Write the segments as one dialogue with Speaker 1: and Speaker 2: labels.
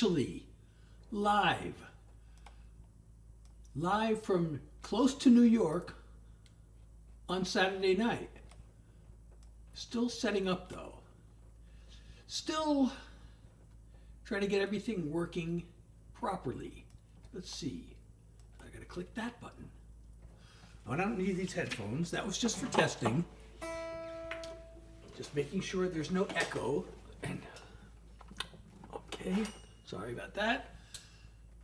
Speaker 1: Actually live from close to New York on Saturday night. Still setting up though. Still trying to get everything working properly. Let's see. I gotta click that button. Oh, I don't need these headphones. That was just for testing. Just making sure there's no echo. And okay. Sorry about that.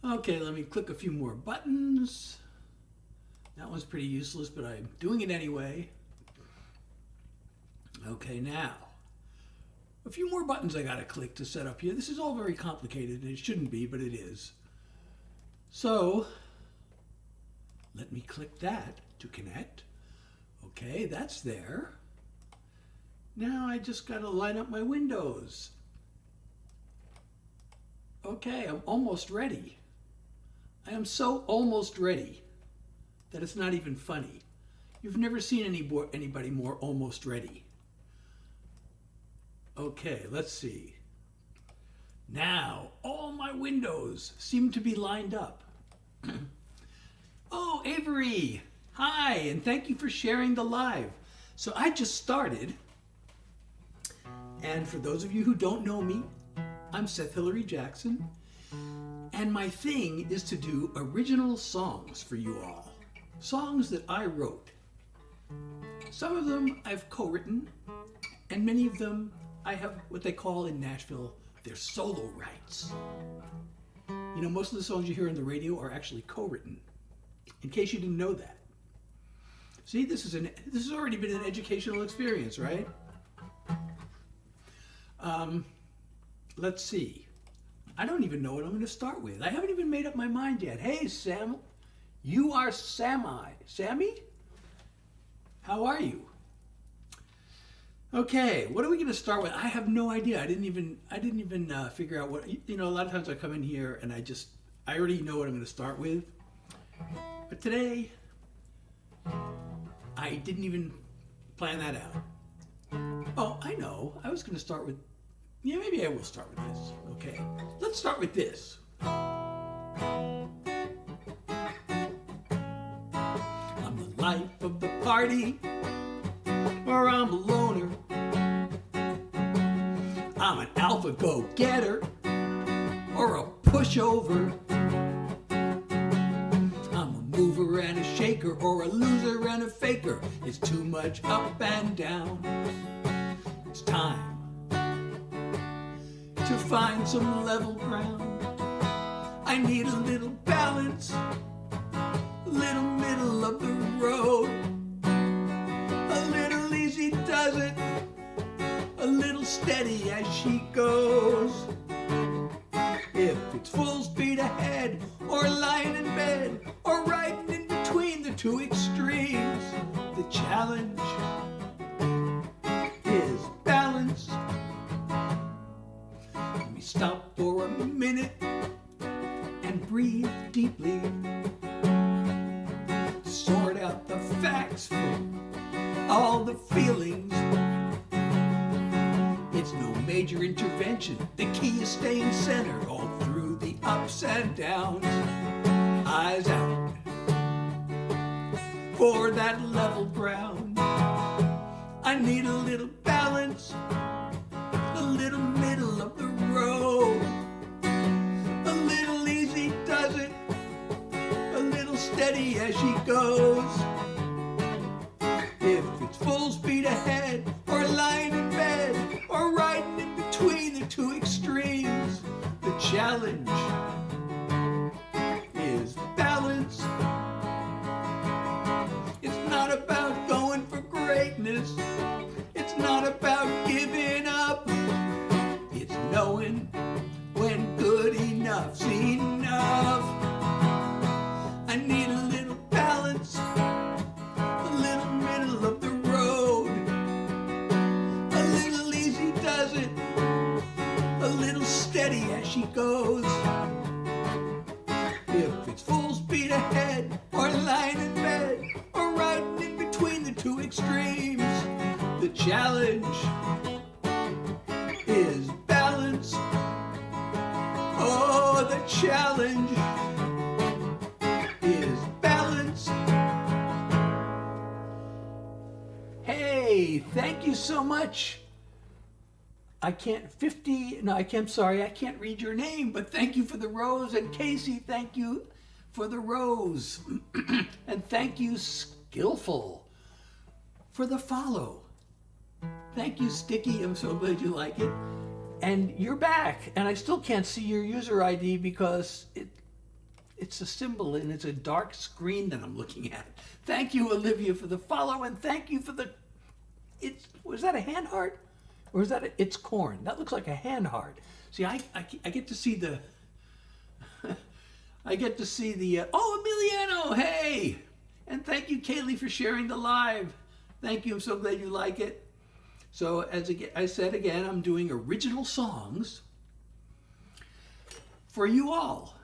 Speaker 1: Okay, let me click a few more buttons. That one's pretty useless, but I'm doing it anyway. Okay, now, a few more buttons I gotta click to set up here. This is all very complicated, and it shouldn't be, but it is. So, let me click that to connect. Okay, that's there. Now I just gotta line up my windows. Okay, I'm almost ready. I am so almost ready that it's not even funny. You've never seen anybody more almost ready. Okay, let's see. Now, all my windows seem to be lined up. Oh, Avery, hi, and thank you for sharing the live. So I just started, and for those of you who don't know me, I'm Seth Hillary Jackson, and my thing is to do original songs for you all. Songs that I wrote. Some of them I've co-written, and many of them I have what they call in Nashville, their solo rights. You know, most of the songs you hear on the radio are actually co-written, in case you didn't know that. See, this has already been an educational experience, right? Let's see. I don't even know what I'm going to start with. I haven't even made up my mind yet. Hey, Sam, you are Sammy? How are you? Okay, what are we going to start with? I have no idea. I didn't even figure out what, you know, a lot of times I come in here and I already know what I'm going to start with. But today, I didn't even plan that out. Oh, I know. I was going to start with, yeah, maybe I will start with this. Okay, let's start with this. I'm the life of the party, or I'm a loner. I'm an alpha go-getter, or a pushover. I'm a mover and a shaker, or a loser and a faker. It's too much up and down. It's time to find some level ground. I need a little balance, a little middle of the road. A little easy does it, a little steady as she goes. If it's full speed ahead, or lying in bed, or riding in between the two extremes, the challenge is balance. Let me stop for a minute and breathe deeply. Sort out the facts from all the feelings. It's no major intervention. The key is staying centered all through the ups and downs. Eyes out for that level ground. I need a little balance, a little middle of the road. A little easy does it, a little steady as she goes. If it's full speed ahead, or lying in bed, or riding in between the two extremes, the challenge is balance. It's not about going for greatness. It's not about giving up. It's knowing when good enough's enough. I need a little balance, a little middle of the road. A little easy does it, a little steady as she goes. If it's full speed ahead, or lying in bed, or riding in between the two extremes, the challenge is balance. Oh, challenge is balance. Hey, thank you so much. I can't read your name, but thank you for the rose. And Casey, thank you for the rose. And thank you, Skillful, for the follow. Thank you, Sticky. I'm so glad you like it. And you're back. And I still can't see your user ID because it's a symbol and it's a dark screen that I'm looking at. Thank you, Olivia, for the follow. And thank you for the... Was that a hand heart? Or is that it's corn? That looks like a hand heart. See, I get to see the... I get to see the... oh, Emiliano, hey! And thank you, Kaylee, for sharing the live. Thank you. I'm so glad you like it. So, as I said again, I'm doing original songs for you all.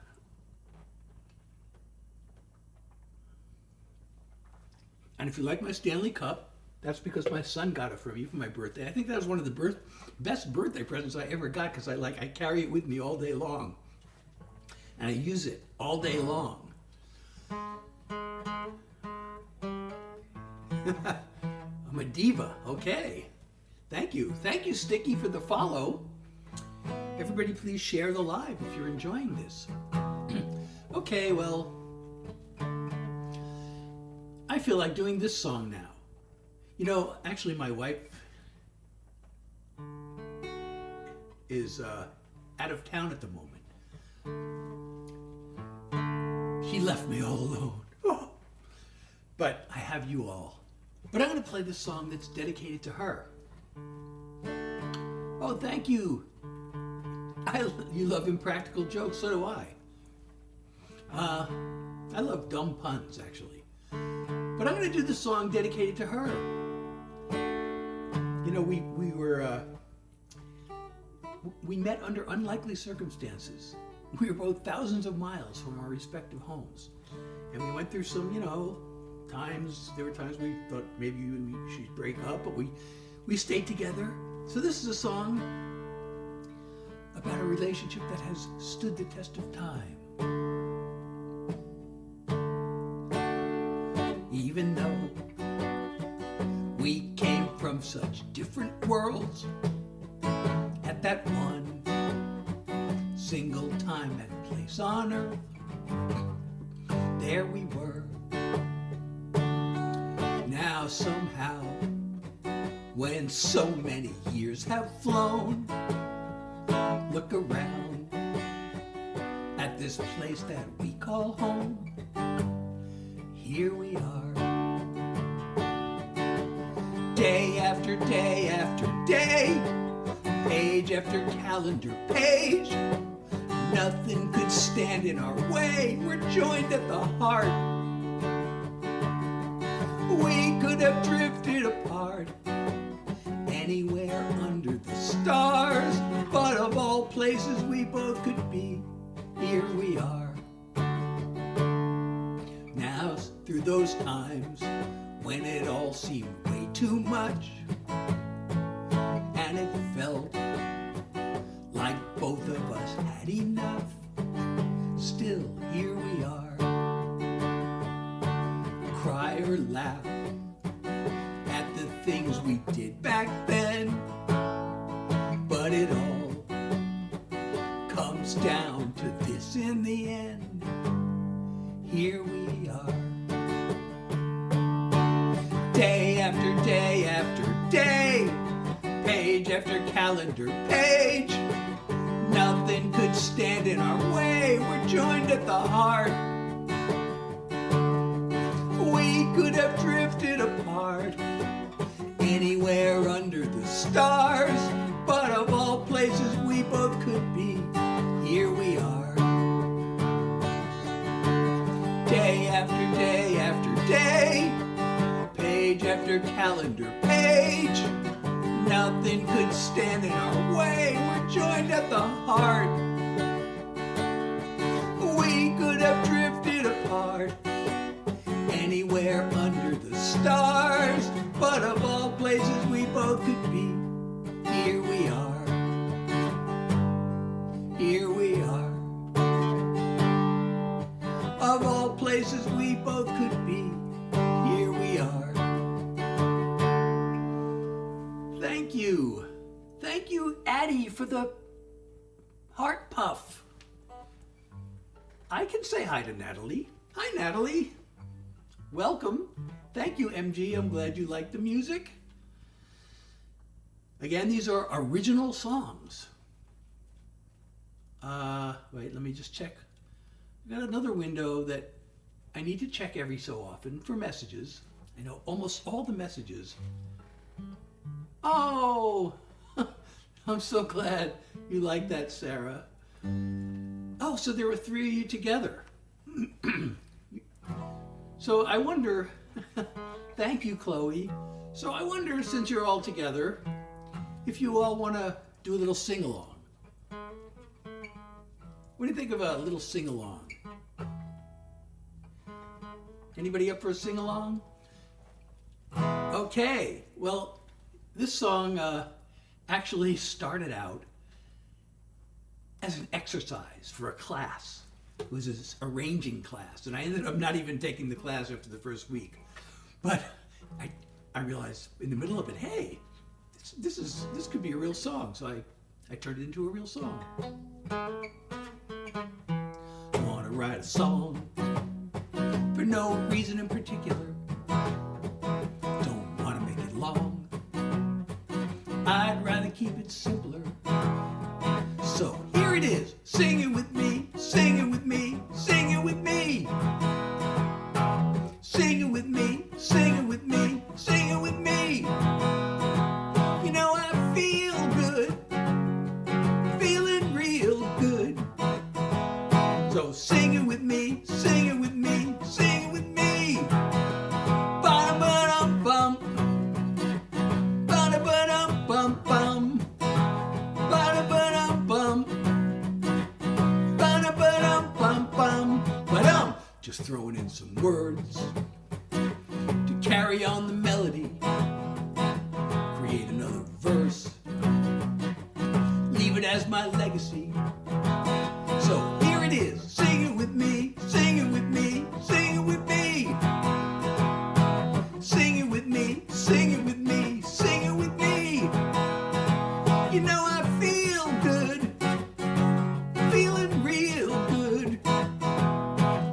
Speaker 1: And if you like my Stanley Cup, that's because my son got it for me for my birthday. I think that was one of the best birthday presents I ever got because I carry it with me all day long. And I use it all day long. I'm a diva, okay. Thank you. Thank you, Sticky, for the follow. Everybody please share the live if you're enjoying this. Okay, well, I feel like doing this song now. You know, actually my wife is out of town at the moment. She left me all alone. Oh. But I have you all. But I'm going to play this song that's dedicated to her. Oh, thank you. You love impractical jokes, so do I. I love dumb puns, actually. But I'm going to do the song dedicated to her. You know, we met under unlikely circumstances. We were both thousands of miles from our respective homes. And we went through some, times. There were times we thought maybe we should break up, but we stayed together. So this is a song about a relationship that has stood the test of time. Even though we came from such different worlds, at that one single time and place on earth, there we were. Now somehow, when so many years have flown, look around at this place that we call home. Here we are, day after day after day, page after calendar page. Nothing could stand in our way. We're joined at the heart. We could have drifted apart anywhere under the stars, but of all places we both could be, here we are. Now, through those times when it all seemed way too much, and it felt like both of us had enough, still here we are. Cry or laugh at the things we did back then, but it all comes down to this in the end. Here we are, day after day after day, page after calendar page. Nothing could stand in our way. We're joined at the heart. We could have drifted apart anywhere under the stars, but of all places we both could be, here we are. Day after day after day, page after calendar page. Nothing could stand in our way. We're joined at the heart. We could have drifted apart anywhere under the stars, but of all places we both could be, here we are. Here we are. places we both could be. Here we are. Thank you. Thank you, Addie, for the heart puff. I can say hi to Natalie. Hi, Natalie. Welcome. Thank you, MG. I'm glad you like the music. Again, these are original songs. Wait, let me just check. I've got another window that I need to check every so often for messages. I know almost all the messages. Oh, I'm so glad you like that, Sarah. Oh, so there were 3 of you together. So I wonder, thank you, Chloe. So I wonder, since you're all together, if you all want to do a little sing-along. What do you think of a little sing-along? Anybody up for a sing-along? Okay, well, this song actually started out as an exercise for a class. It was this arranging class, and I ended up not even taking the class after the first week. But I realized in the middle of it, hey, this could be a real song. So I turned it into a real song. I want to write a song for no reason in particular. Don't want to make it long. I'd rather keep it simpler. So here it is. Sing it with me. Sing it with me. Sing it with me. Sing it with me. Sing it with me. Sing it with me. You know I feel good. Feeling real good. So sing it with me. Sing it with me. Sing it with me. Ba-da-ba-dum-bum. Ba-da-ba-dum-bum-bum. Ba-da-ba-dum-bum. Ba-da-ba-dum-bum-bum. Ba-dum. Just throwing in some words to carry on the melody. Create another verse. Leave it as my legacy. So here it is. Sing it with me. Sing it with me. Sing it with me. Sing it with me. Sing it with me. Sing it with me. You know I feel good. Feeling real good.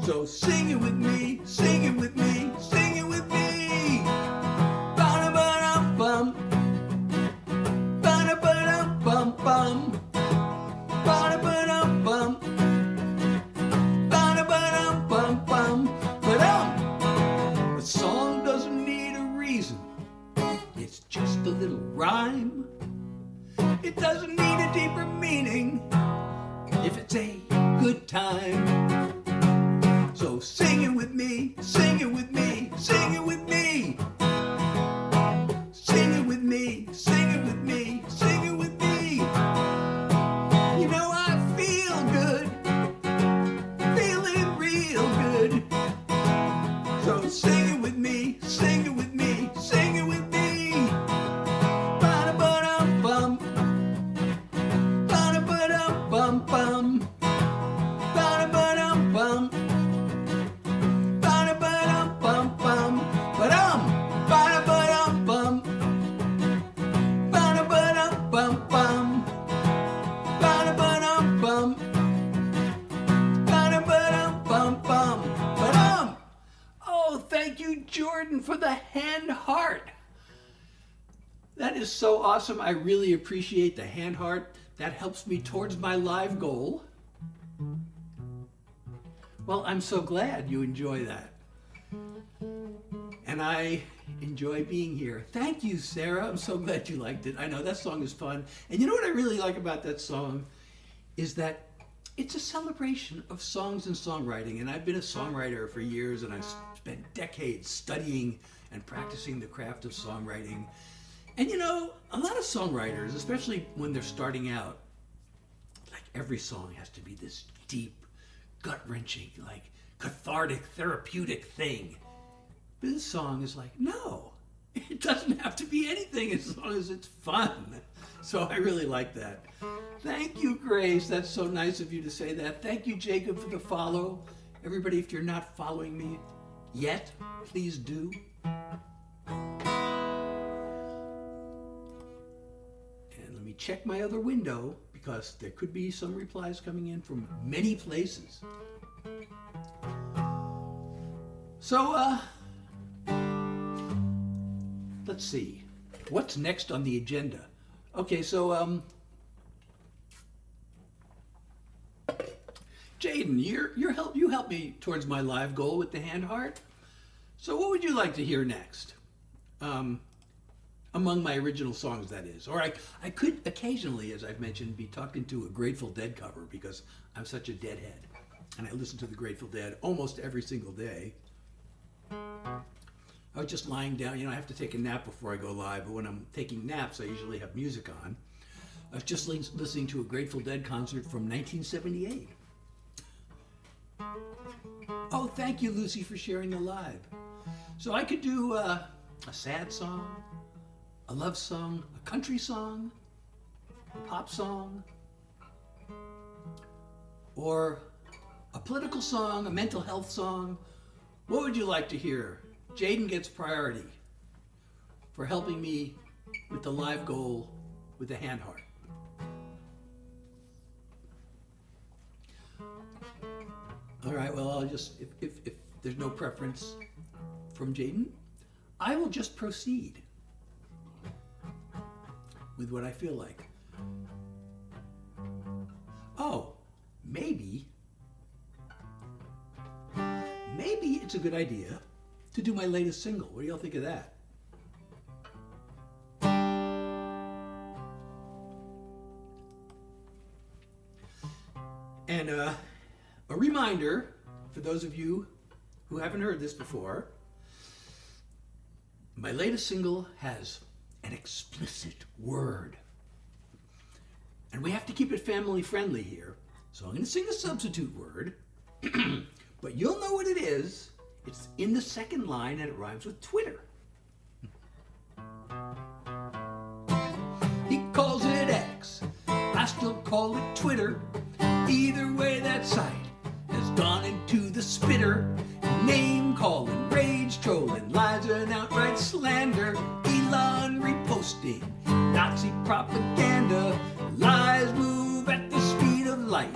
Speaker 1: So sing it with me. Sing it with me. Sing it with me. Ba-da-ba-dum-bum. Ba-da-ba-dum-bum-bum. Ba-da-ba-dum-bum. Ba-da-ba-dum-bum-bum. Ba-dum. A song doesn't need a reason. It's just a little rhyme. It doesn't need a deeper meaning if it's a good time. So sing it with me. Sing it with me. Sing it with me. Sing it with me. Sing it with me. Sing it with me. You know I feel good. Feeling real good. So sing it with me. Sing it with me. Sing it with me. Ba-da-ba-dum-bum. Ba-da-ba-dum-bum-bum. Ba-da-ba-dum-bum. Ba-da-ba-dum-bum-bum. Ba-dum. Ba-da-ba-dum-bum. Ba-da-ba-dum-bum-bum. Ba-da-ba-dum-bum. Ba-da-ba-dum-bum-bum. Ba-dum. Oh, thank you, Jordan, for the hand heart. That is so awesome. I really appreciate the hand heart. That helps me towards my live goal. Well, I'm so glad you enjoy that. And I enjoy being here. Thank you, Sarah. I'm so glad you liked it. I know that song is fun. And you know what I really like about that song is that it's a celebration of songs and songwriting. And I've been a songwriter for years, and I've spent decades studying and practicing the craft of songwriting. And you know, a lot of songwriters, especially when they're starting out, like every song has to be this deep, gut-wrenching, like cathartic, therapeutic thing. But this song is like, no, it doesn't have to be anything as long as it's fun. So I really like that. Thank you, Grace. That's so nice of you to say that. Thank you, Jacob, for the follow. Everybody, if you're not following me yet, please do. And let me check my other window because there could be some replies coming in from many places. So, let's see. What's next on the agenda? Okay, so, Jaden, you helped me towards my live goal with the hand heart. So what would you like to hear next? Among my original songs, that is. Or I could occasionally, as I've mentioned, be talking to a Grateful Dead cover because I'm such a deadhead. And I listen to the Grateful Dead almost every single day. I was just lying down, I have to take a nap before I go live, but when I'm taking naps, I usually have music on. I was just listening to a Grateful Dead concert from 1978. Oh, thank you, Lucy, for sharing the live. So I could do a sad song, a love song, a country song, a pop song, or a political song, a mental health song. What would you like to hear? Jaden gets priority for helping me with the live goal with the hand heart. All right, well, I'll just, if there's no preference from Jaden, I will just proceed with what I feel like. Oh, maybe it's a good idea to do my latest single. What do y'all think of that? And a reminder for those of you who haven't heard this before, my latest single has an explicit word. And we have to keep it family friendly here. So I'm going to sing a substitute word, but you'll know what it is. It's in the second line and it rhymes with Twitter. He calls it X, I still call it Twitter. Either way, that site has gone into the spitter. Name calling, rage trolling, lies and outright slander. Elon reposting, Nazi propaganda. Lies move at the speed of light.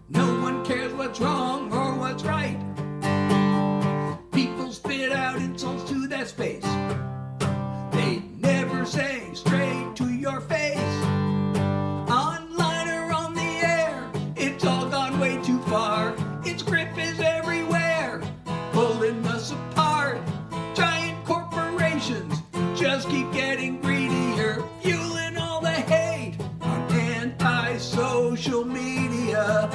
Speaker 1: No one cares what's wrong or what's right. People spit out insults to that space. They never say straight to your face. Online or on the air, it's all gone way too far. Its grip is everywhere, pulling us apart. Giant corporations just keep getting greedier, fueling all the hate on anti-social media.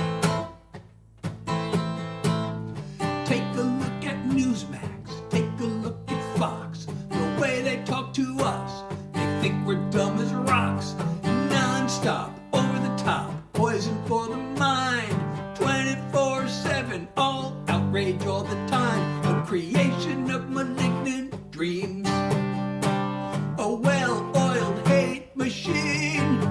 Speaker 1: Take a look at Newsmax, take a look at Fox. The way they talk to us, they think we're dumb as rocks. Non-stop, over the top, poison for the mind. 24/7, all outrage all the time. The creation of malignant dreams. A well-oiled hate machine.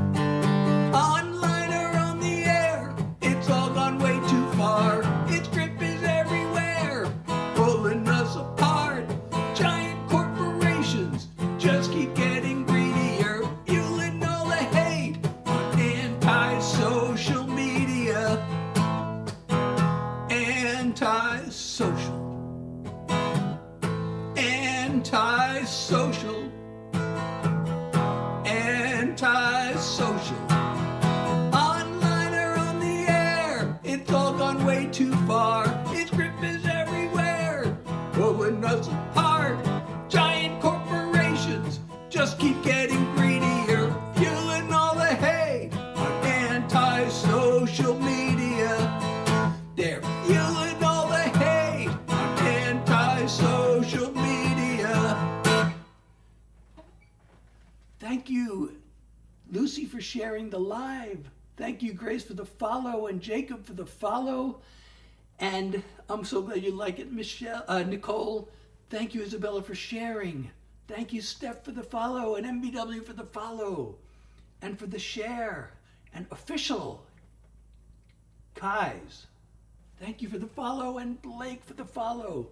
Speaker 1: Online or on the air, it's all gone way too far. Its grip is everywhere, pulling us apart. Giant corporations just keep getting greedier, fueling all the hate on anti-social media. Anti-social. Anti-social. Anti-social. Online or on the air, it's all gone way too far. Its grip is everywhere, pulling us apart. Giant corporations just keep getting greedier, fueling all the hate on anti-social media. They're fueling all the hate on anti-social media. Thank you, Lucy, for sharing the live. Thank you, Grace, for the follow, and Jacob for the follow. And I'm so glad you like it, Nicole. Thank you, Isabella, for sharing. Thank you, Steph, for the follow, and MBW for the follow, and for the share, and official Kai's Thank you for the follow, and Blake for the follow,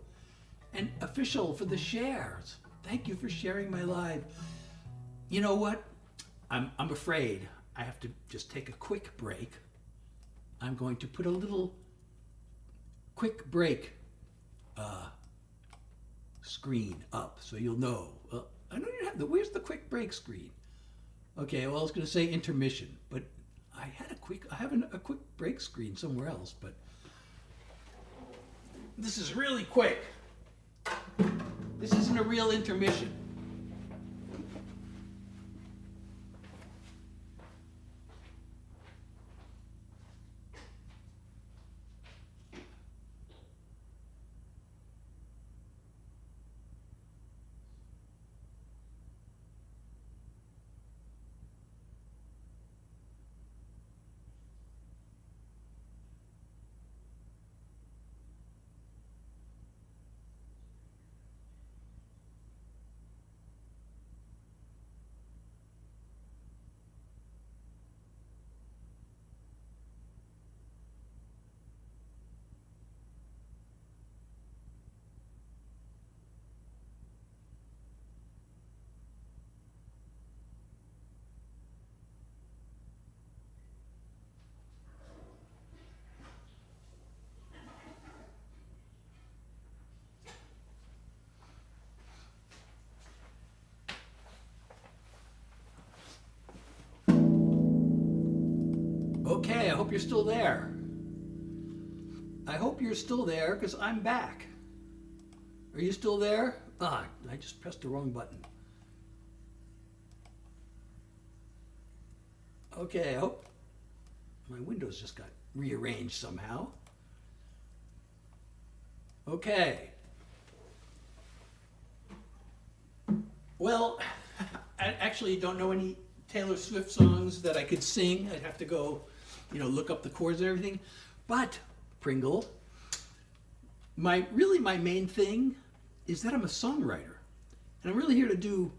Speaker 1: and Official for the shares. Thank you for sharing my live. You know what? I'm afraid I have to just take a quick break. I'm going to put a little quick break screen up so you'll know. I don't even have where's the quick break screen? Okay, well I was going to say intermission, but I have a quick break screen somewhere else, but this is really quick. This isn't a real intermission. Okay, I hope you're still there. I hope you're still there because I'm back. Are you still there? I just pressed the wrong button. Okay, I hope my windows just got rearranged somehow. Okay. Well, I actually don't know any Taylor Swift songs that I could sing. I'd have to go, look up the chords and everything. But, Pringle, my main thing is that I'm a songwriter. And I'm really here to do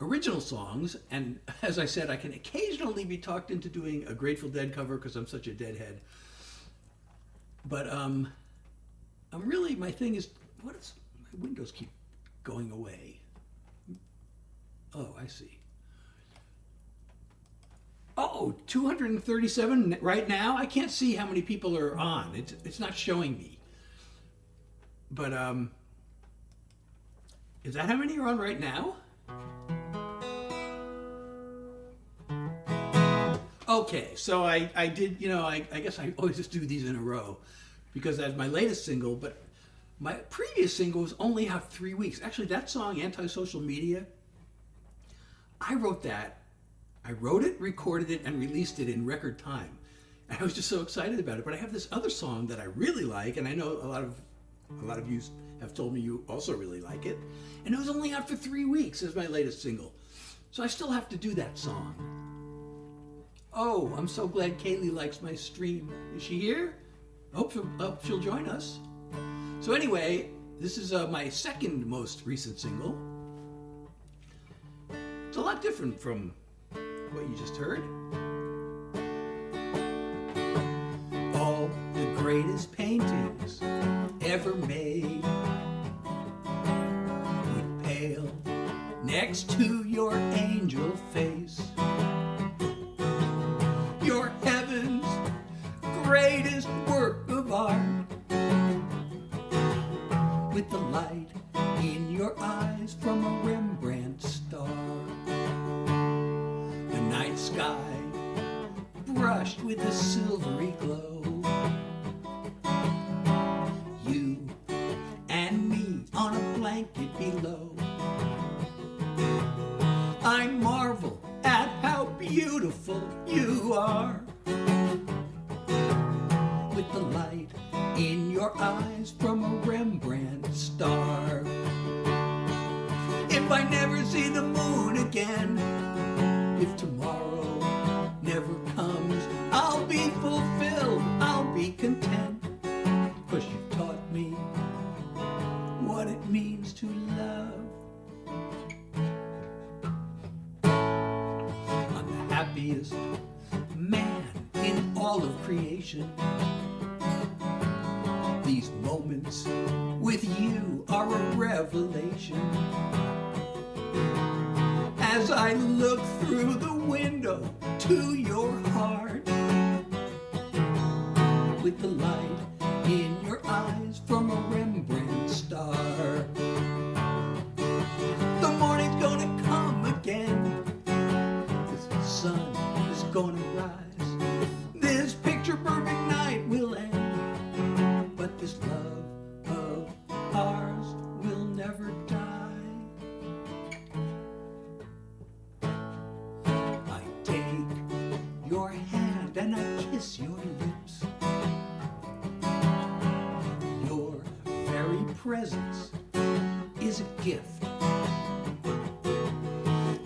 Speaker 1: original songs. And as I said, I can occasionally be talked into doing a Grateful Dead cover because I'm such a deadhead. But my thing is, my windows keep going away. Oh, I see. Oh, 237 right now? I can't see how many people are on. It's not showing me. But, is that how many are on right now? Okay, so I did, I guess I always just do these in a row because that's my latest single, but my previous single was only out 3 weeks. Actually, that song, Antisocial Media, I wrote that. I wrote it, recorded it, and released it in record time. And I was just so excited about it. But I have this other song that I really like, and I know a lot of you have told me you also really like it. And it was only out for 3 weeks as my latest single. So I still have to do that song. Oh, I'm so glad Kaylee likes my stream. Is she here? I hope she'll join us. So anyway, this is my second most recent single. It's a lot different from what you just heard. All the greatest paintings ever made would pale next to your angel face. Your heaven's greatest work of art, with the light in your eyes from a Rembrandt star. The night sky brushed with a silvery glow. You and me on a blanket below. I marvel at how beautiful you are, with the light in your eyes from a Rembrandt star. If I never see the moon again, if tomorrow never comes, I'll be fulfilled, I'll be content, 'cause you've taught me what it means to love. I'm the happiest man in all of creation. These moments with you are a revelation. As I look through the window to your heart, with the light in your eyes from a Rembrandt star. The morning's gonna come again, the sun is gonna rise. This picture-perfect night will end, but this love of ours will never die. I take your hand and I kiss your lips. Your very presence is a gift.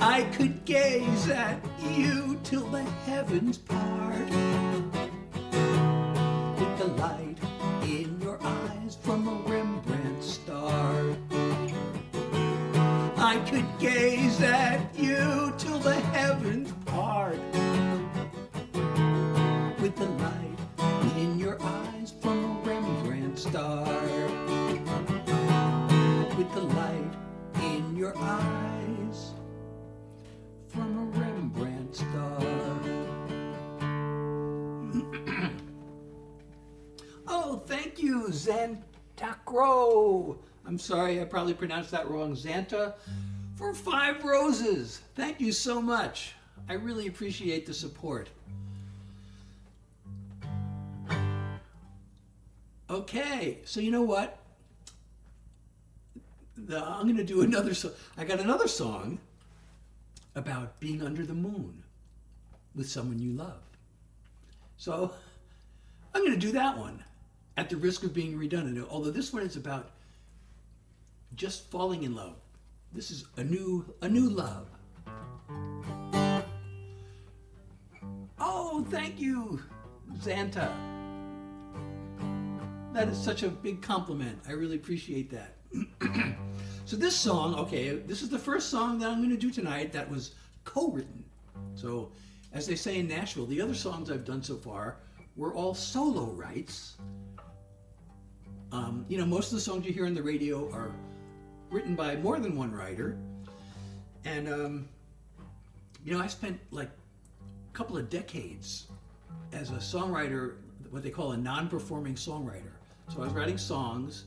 Speaker 1: I could gaze at you till the heavens part, with the light in your eyes from a Rembrandt star. I could gaze at you till the heavens part, with the light in your eyes from a Rembrandt star. With the light in your eyes from a Rembrandt star. Oh, thank you, Xantacro. I'm sorry, I probably pronounced that wrong. Xanta for 5 roses. Thank you so much. I really appreciate the support. Okay, so you know what? I'm going to do another song. I got another song about being under the moon with someone you love. So I'm going to do that one at the risk of being redundant, although this one is about just falling in love. This is a new love. Oh, thank you, Xanta. That is such a big compliment. I really appreciate that. So this song, okay, this is the first song that I'm going to do tonight that was co-written. So, as they say in Nashville, the other songs I've done so far were all solo writes. You know, most of the songs you hear on the radio are written by more than one writer. And, you know, I spent like a couple of decades as a songwriter, what they call a non-performing songwriter. So I was writing songs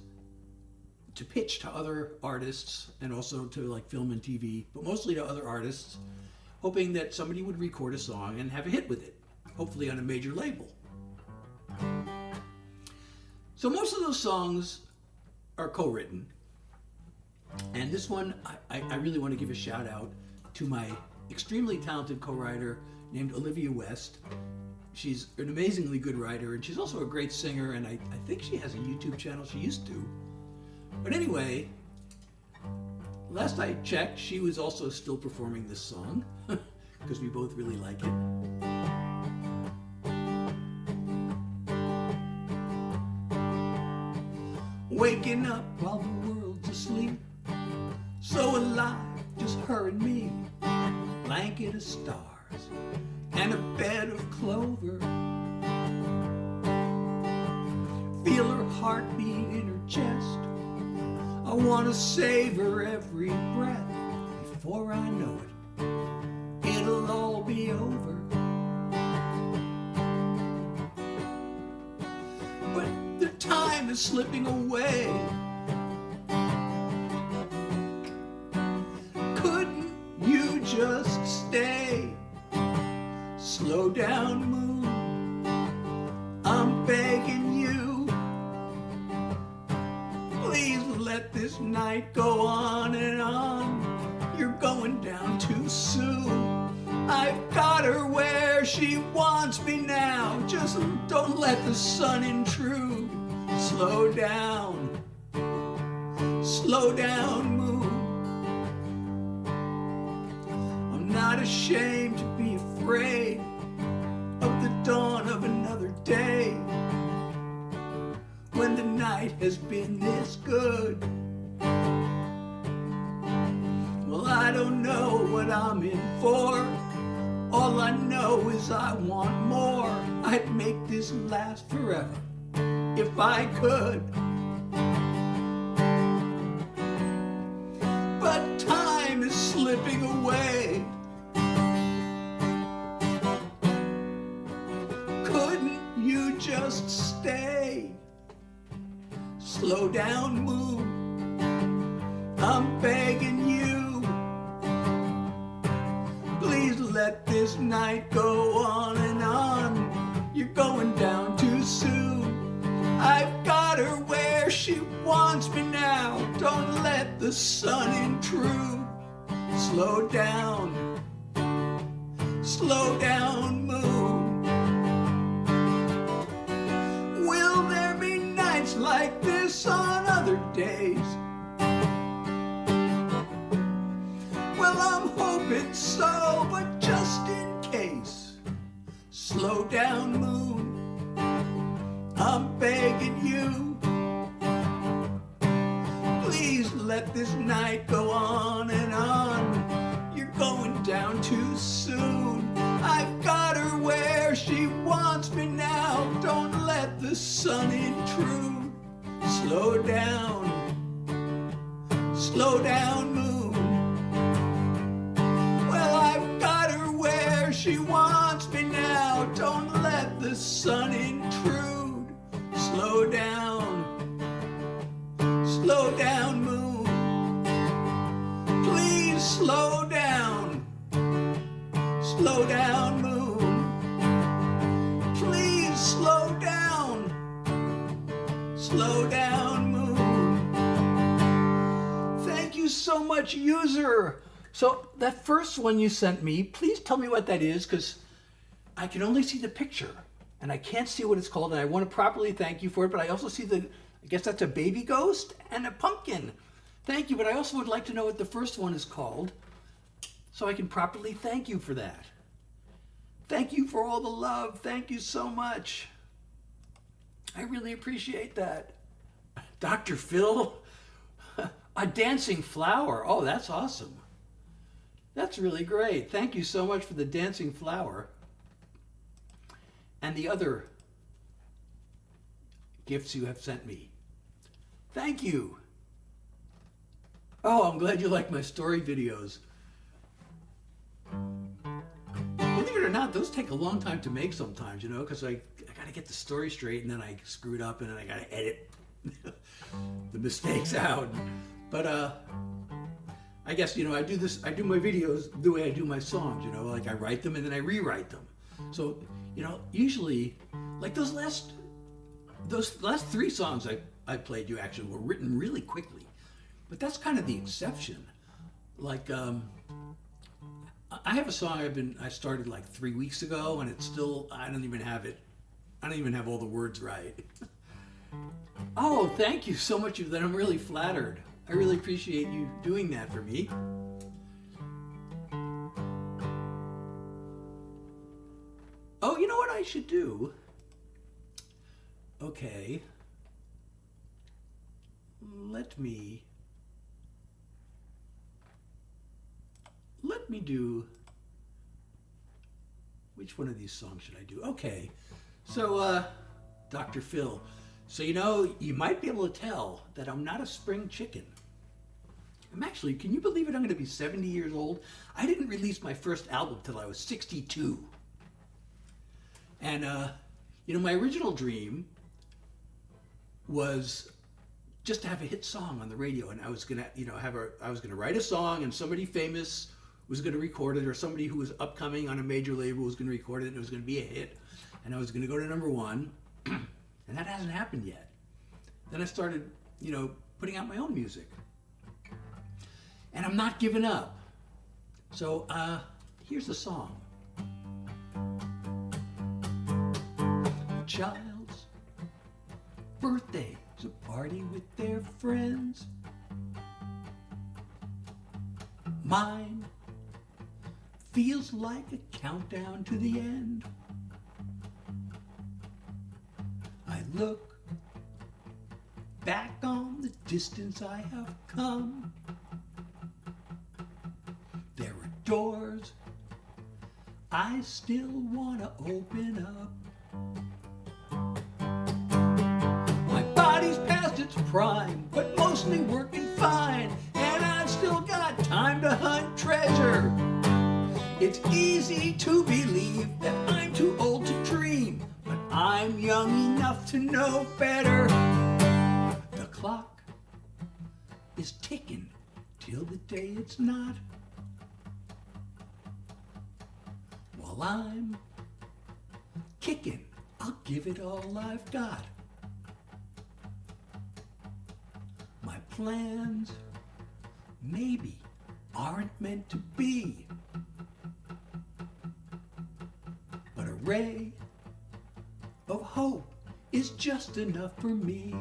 Speaker 1: to pitch to other artists and also to like film and TV, but mostly to other artists, hoping that somebody would record a song and have a hit with it, hopefully on a major label. So most of those songs are co-written, and this one I really want to give a shout out to my extremely talented co-writer named Olivia West. She's an amazingly good writer, and she's also a great singer, and I think she has a YouTube channel. She used to. But anyway, last I checked, she was also still performing this song, because we both really like it. Waking up while the world's asleep, so alive, just her and me. Blanket of stars and a bed of clover. Feel her heartbeat in her chest. I want to savor every breath. Before I know it, it'll all be over. But the time is slipping away. Couldn't you just stay? Slow down, moon, I'm begging you. Please let this night go on and on. You're going down too soon. I've got her where she wants me now. Just don't let the sun intrude. Slow down, moon. I'm not ashamed to be afraid of the dawn of another day, when the night has been this good. Well, I don't know what I'm in for. All I know is I want more. I'd make this last forever. if I could. But time is slipping away. Couldn't you just stay? Slow down, moon, I'm begging you. Please let this night go on and on. You're going down too soon. I've got her where she wants me now. Don't let the sun intrude. Slow down, moon. Will there be nights like this on other days? Well, I'm hoping so, but just in case. Slow down, moon, I'm begging you. Please let this night go on and on. You're going down too soon. I've got her where she wants me now. Don't let the sun intrude. Slow down, moon. Well, I've got her where she wants me now. Don't let the sun intrude. Slow down, moon. Please slow down, moon. Please slow down, moon. Thank you so much, user. So that first one you sent me, please tell me what that is, because I can only see the picture and I can't see what it's called, and I want to properly thank you for it, but I also see I guess that's a baby ghost and a pumpkin. Thank you, but I also would like to know what the first one is called so I can properly thank you for that. Thank you for all the love. Thank you so much. I really appreciate that. Dr. Phil, a dancing flower. Oh, that's awesome. That's really great. Thank you so much for the dancing flower. And the other gifts you have sent me. Thank you. Oh, I'm glad you like my story videos. Believe it or not, those take a long time to make sometimes, because I got to get the story straight, and then I screw it up, and then I got to edit the mistakes out. But I guess, I do my videos the way I do my songs, like I write them and then I rewrite them. So, usually, like those last 3 songs I played you actually were written really quickly. But that's kind of the exception. Like, I have a song I started like 3 weeks ago, and it's still, I don't even have all the words right. Oh, thank you so much. That I'm really flattered. I really appreciate you doing that for me. Oh, you know what I should do? Okay. Let me do, which one of these songs should I do? Okay. So, Dr. Phil, so you might be able to tell that I'm not a spring chicken. I'm actually, can you believe it? I'm going to be 70 years old. I didn't release my first album till I was 62. And, my original dream was just to have a hit song on the radio. And I was going to, I was going to write a song, and somebody famous was going to record it, or somebody who was upcoming on a major label was going to record it, and it was going to be a hit. And I was going to go to #1. And that hasn't happened yet. Then I started, putting out my own music. And I'm not giving up. So, here's the song. A child's birthday is a party with their friends. Mine feels like a countdown to the end. I look back on the distance I have come. There are doors I still want to open up. prime, but mostly working fine, and I've still got time to hunt treasure. It's easy to believe that I'm too old to dream, but I'm young enough to know better. The clock is ticking till the day it's not, while I'm kicking, I'll give it all I've got. My plans maybe aren't meant to be, but a ray of hope is just enough for me.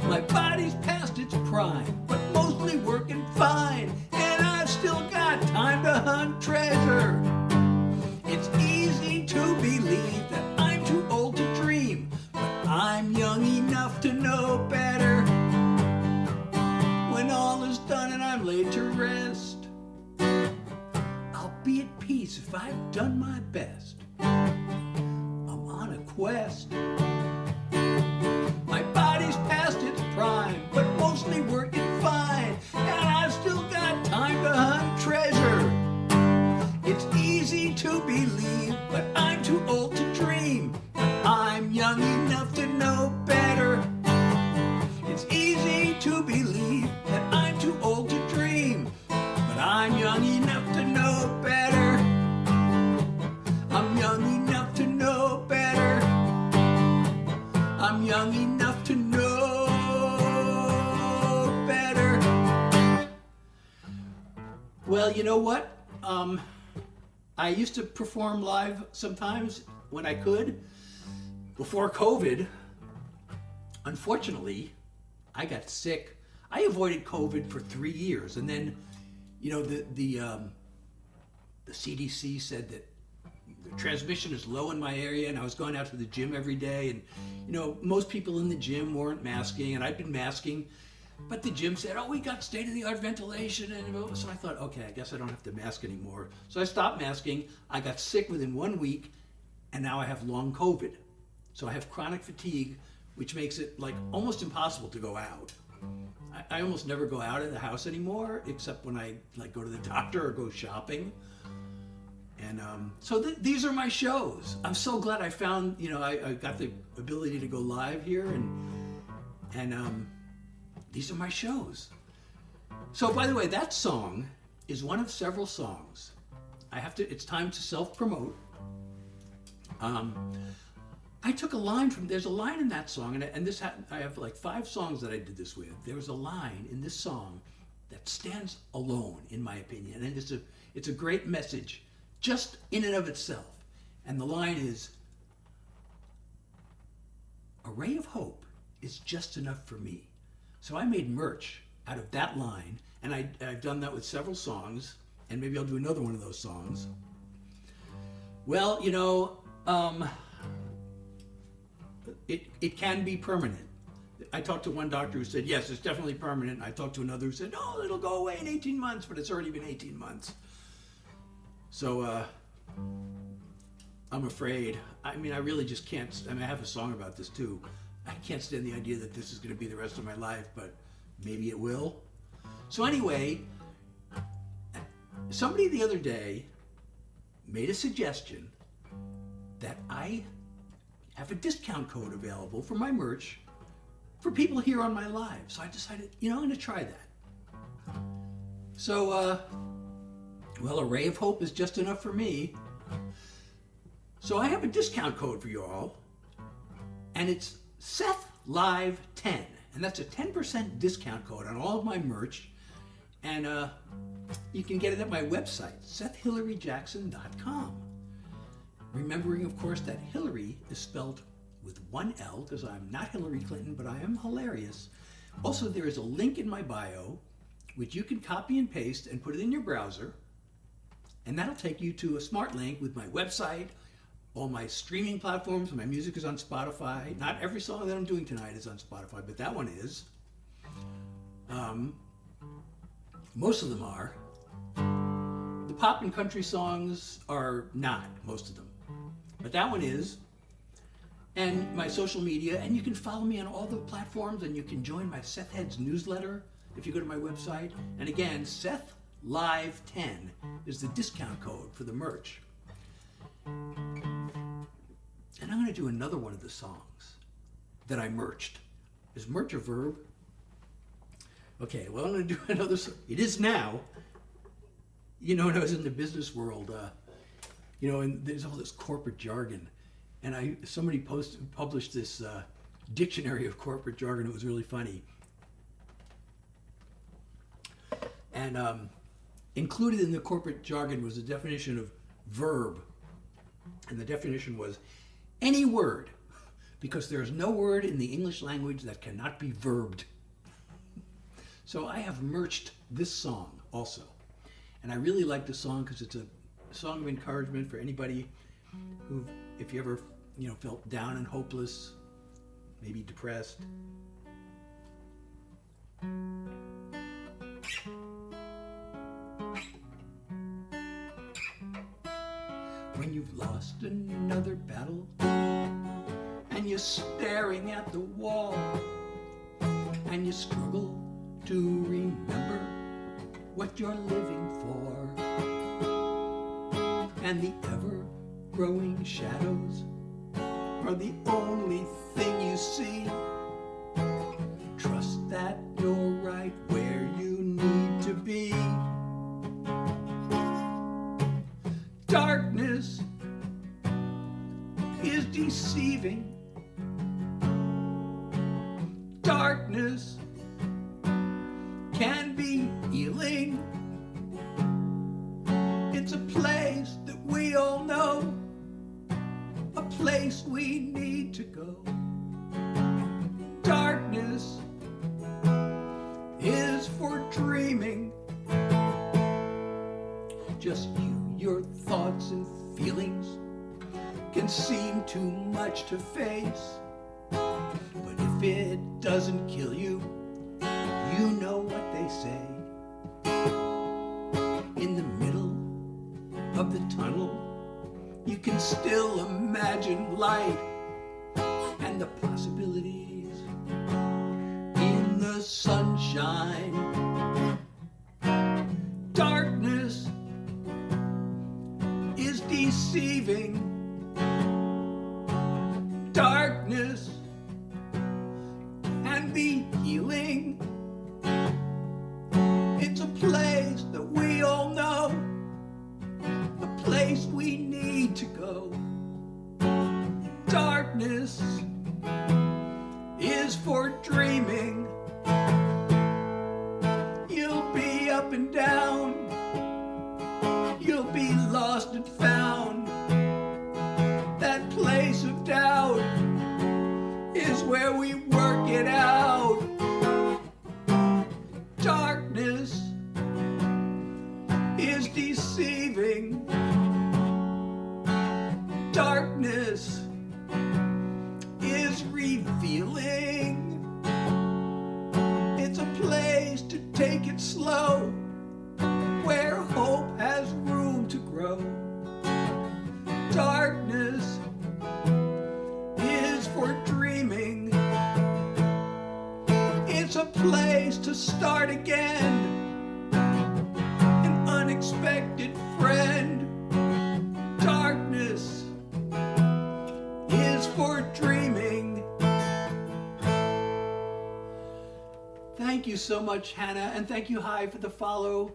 Speaker 1: My body's past its prime, but mostly working fine, and I've still got time to hunt treasure. It's easy to believe that I'm too old to dream, but I'm young enough to know better. When all is done and I'm laid to rest, I'll be at peace if I've done my best. I'm on a quest. My body's past its prime, but mostly working fine, and I've still got time to hunt treasure. It's easy to believe, but I'm too old to dream, but I'm young enough to know better. It's easy to believe that I'm too old to dream, but I'm young enough to know better. I'm young enough to know better. I'm young enough to know better. Well, you know what? I used to perform live sometimes when I could. Before COVID, unfortunately, I got sick. I avoided COVID for 3 years, and then, you know, the CDC said that the transmission is low in my area, and I was going out to the gym every day, and, you know, most people in the gym weren't masking, and I'd been masking, but the gym said, oh, we got state-of-the-art ventilation, and so I thought, okay, I guess I don't have to mask anymore. So I stopped masking. I got sick within 1 week, and now I have long COVID. So I have chronic fatigue, which makes it like almost impossible to go out. I almost never go out of the house anymore, except when I like go to the doctor or go shopping. And so these are my shows. I'm so glad I found, you know, I got the ability to go live here, and these are my shows. So by the way, that song is one of several songs. It's time to self-promote. I took a line from, there's a line in that song, and I have like 5 songs that I did this with. There was a line in this song that stands alone, in my opinion, and it's a great message, just in and of itself. And the line is, a ray of hope is just enough for me. So I made merch out of that line, and I've done that with several songs, and maybe I'll do another one of those songs. Well, you know, it can be permanent. I talked to one doctor who said, yes, it's definitely permanent. I talked to another who said, no, it'll go away in 18 months, but it's already been 18 months. So I'm afraid. I mean, I really just can't. I mean, I have a song about this too. I can't stand the idea that this is going to be the rest of my life, but maybe it will. So anyway, somebody the other day made a suggestion that I have a discount code available for my merch for people here on my live. So I decided, you know, I'm going to try that. So, well, a ray of hope is just enough for me. So I have a discount code for you all, and it's SethLive10, and that's a 10% discount code on all of my merch, and you can get it at my website, SethHillaryJackson.com. Remembering, of course, that Hillary is spelled with 1 L, because I'm not Hillary Clinton, but I am hilarious. Also, there is a link in my bio, which you can copy and paste and put it in your browser, and that'll take you to a smart link with my website, all my streaming platforms. My music is on Spotify. Not every song that I'm doing tonight is on Spotify, but that one is. Most of them are. The pop and country songs are not, most of them. But that one is. and my social media, and you can follow me on all the platforms, and you can join my Seth Heads newsletter if you go to my website. And again, Seth Live 10 is the discount code for the merch. And I'm going to do another one of the songs that I merched. Is merch a verb? Okay, well, I'm going to do another song. It is now. You know, when I was in the business world, you know, and there's all this corporate jargon. And somebody published this dictionary of corporate jargon. It was really funny. And included in the corporate jargon was a definition of verb. And the definition was any word, because there is no word in the English language that cannot be verbed. So I have merched this song also. And I really like the song because it's a song of encouragement for anybody who, if you ever, you know, felt down and hopeless, maybe depressed. When you've lost another battle and you're staring at the wall and you struggle to remember what you're living for, and the ever-growing shadows are the only thing you see, trust that you're right where you need to be. Darkness is deceiving. Darkness can be healing. It's a place that we all know, a place we need to go. Darkness is for dreaming. Just you, your thoughts and feelings can seem too much to face. But if it doesn't kill you, you know what they say. In the middle of the tunnel, you can still imagine light and the possibilities in the sunshine. Darkness is deceiving. Darkness can be healing. It's a place that we all know, a place we need to go. Darkness is for dreaming. You'll be up and down, you'll be lost and found. That place of doubt is where we work it out. Darkness is deceiving. Darkness is revealing. It's a place to take it slow, where hope has room to grow. Darkness is for dreaming. It's a place to start again. An unexpected friend. Darkness is for dreaming. Thank you so much, Hannah, and thank you, Hi, for the follow.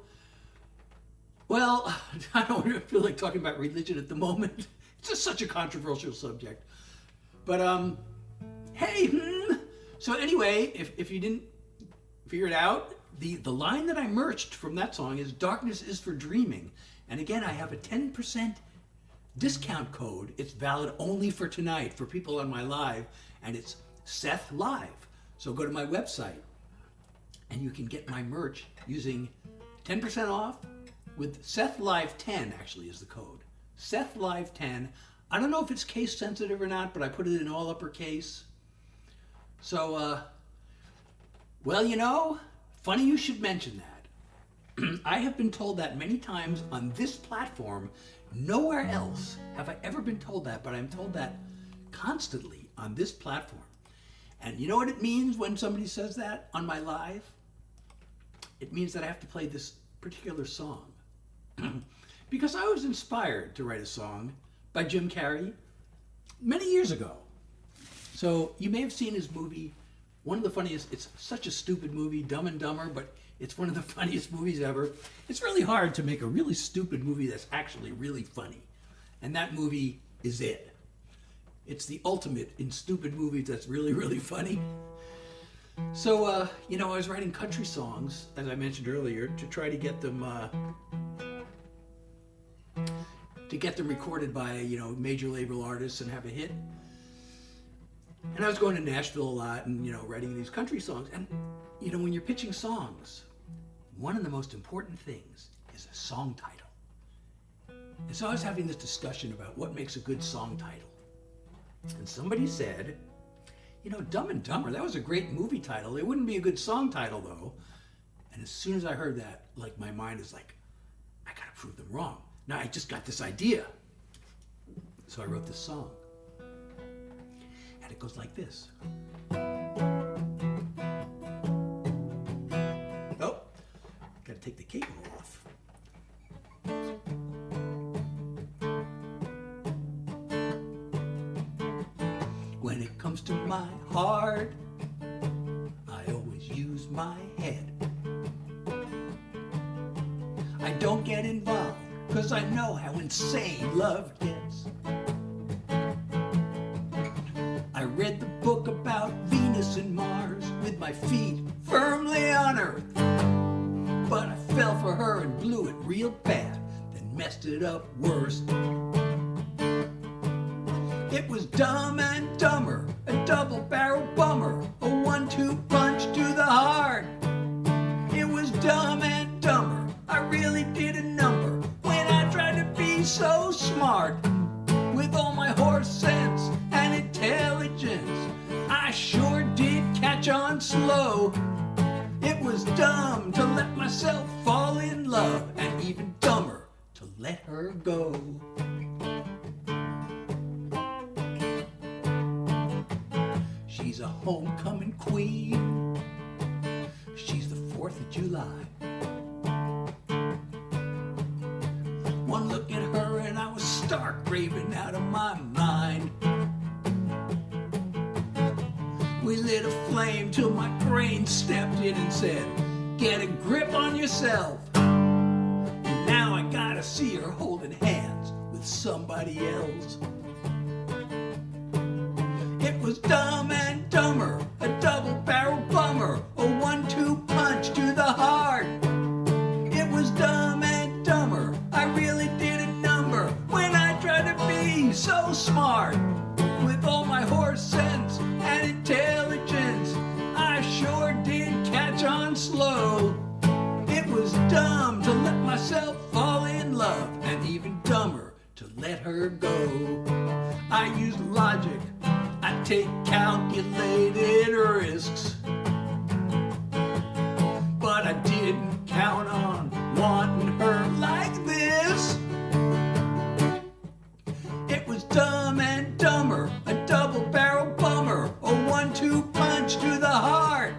Speaker 1: Well, I don't really feel like talking about religion at the moment. It's just such a controversial subject. But, hey, So anyway, if you didn't figure it out, the line that I merged from that song is Darkness is for Dreaming. And again, I have a 10% discount code. It's valid only for tonight for people on my live, and it's Seth Live. So go to my website, and you can get my merch using 10% off with Seth Live 10, actually, is the code. Seth Live 10. I don't know if it's case sensitive or not, but I put it in all uppercase. So, well, you know, funny you should mention that. I have been told that many times on this platform. Nowhere else have I ever been told that, but I'm told that constantly on this platform. And you know what it means when somebody says that on my live? It means that I have to play this particular song. Because I was inspired to write a song by Jim Carrey many years ago. So you may have seen his movie, one of the funniest, it's such a stupid movie, Dumb and Dumber, but it's one of the funniest movies ever. It's really hard to make a really stupid movie that's actually really funny. And that movie is it. It's the ultimate in stupid movies that's really, really funny. So, I was writing country songs, as I mentioned earlier, to try to get them recorded by, major label artists and have a hit. And I was going to Nashville a lot and, writing these country songs. And, when you're pitching songs, one of the most important things is a song title. And so I was having this discussion about what makes a good song title. And somebody said, Dumb and Dumber, that was a great movie title. It wouldn't be a good song title, though. And as soon as I heard that, my mind is like, I gotta prove them wrong. Now I just got this idea. So I wrote this song. And it goes like this. Oh, gotta take the cable off. When it comes to my heart, I always use my head. I don't get involved, 'cause I know how insane love gets. I read the book about Venus and Mars with my feet firmly on Earth. But I fell for her and blew it real bad, then messed it up worse. It was Dumb and Dumber, a double-barrel bummer, a 1-2 punch to the heart. It was Dumb and Dumber, I really did a number when I tried to be so smart. With all my horse sense and intelligence, I sure did catch on slow. It was dumb to let myself fall in love, and even dumber to let her go. She's a homecoming queen. She's the 4th of July. One look at her and I was stark raving out of my mind. We lit a flame till my brain stepped in and said, get a grip on yourself. And now I gotta see her holding hands with somebody else. It was Dumb and Dumber, a double-barrel bummer, a 1-2 punch to the heart. It was Dumb and Dumber, I really did a number when I tried to be so smart. With all my horse sense and intelligence, I sure did catch on slow. It was dumb to let myself fall in love, and even dumber to let her go. I used logic, I take calculated risks, but I didn't count on wanting her like this. It was Dumb and Dumber, a double-barrel bummer, a 1-2 punch to the heart.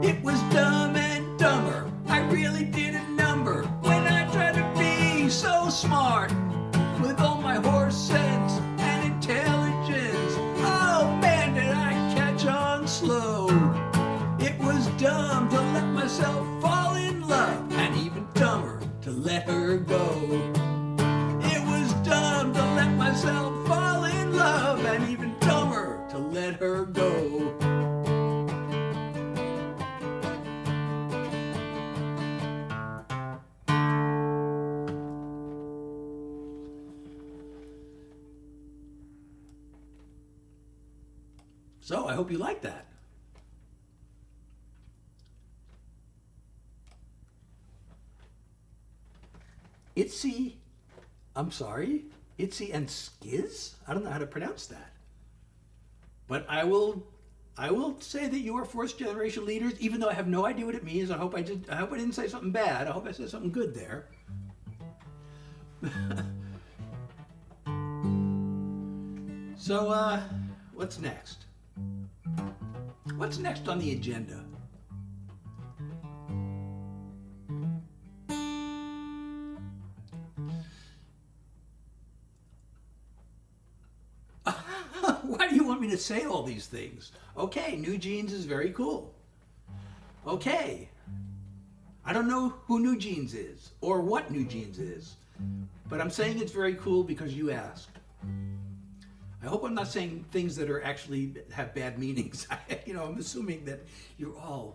Speaker 1: It was Dumb and Dumber, I really did a number when I tried to be so smart. With all my horse sense and intelligence, oh man, did I catch on slow. It was dumb to let myself fall in love, and even dumber to let her go. It was dumb to let myself fall in love, and even dumber to let her go. So I hope you like that. Itsy and Skiz? I don't know how to pronounce that. But I will say that you are 4th generation leaders, even though I have no idea what it means. I hope I didn't say something bad. I hope I said something good there. So, what's next? What's next on the agenda? Why do you want me to say all these things? Okay, New Jeans is very cool. Okay. I don't know who New Jeans is or what New Jeans is, but I'm saying it's very cool because you asked. I hope I'm not saying things that are actually have bad meanings. I'm assuming that you're all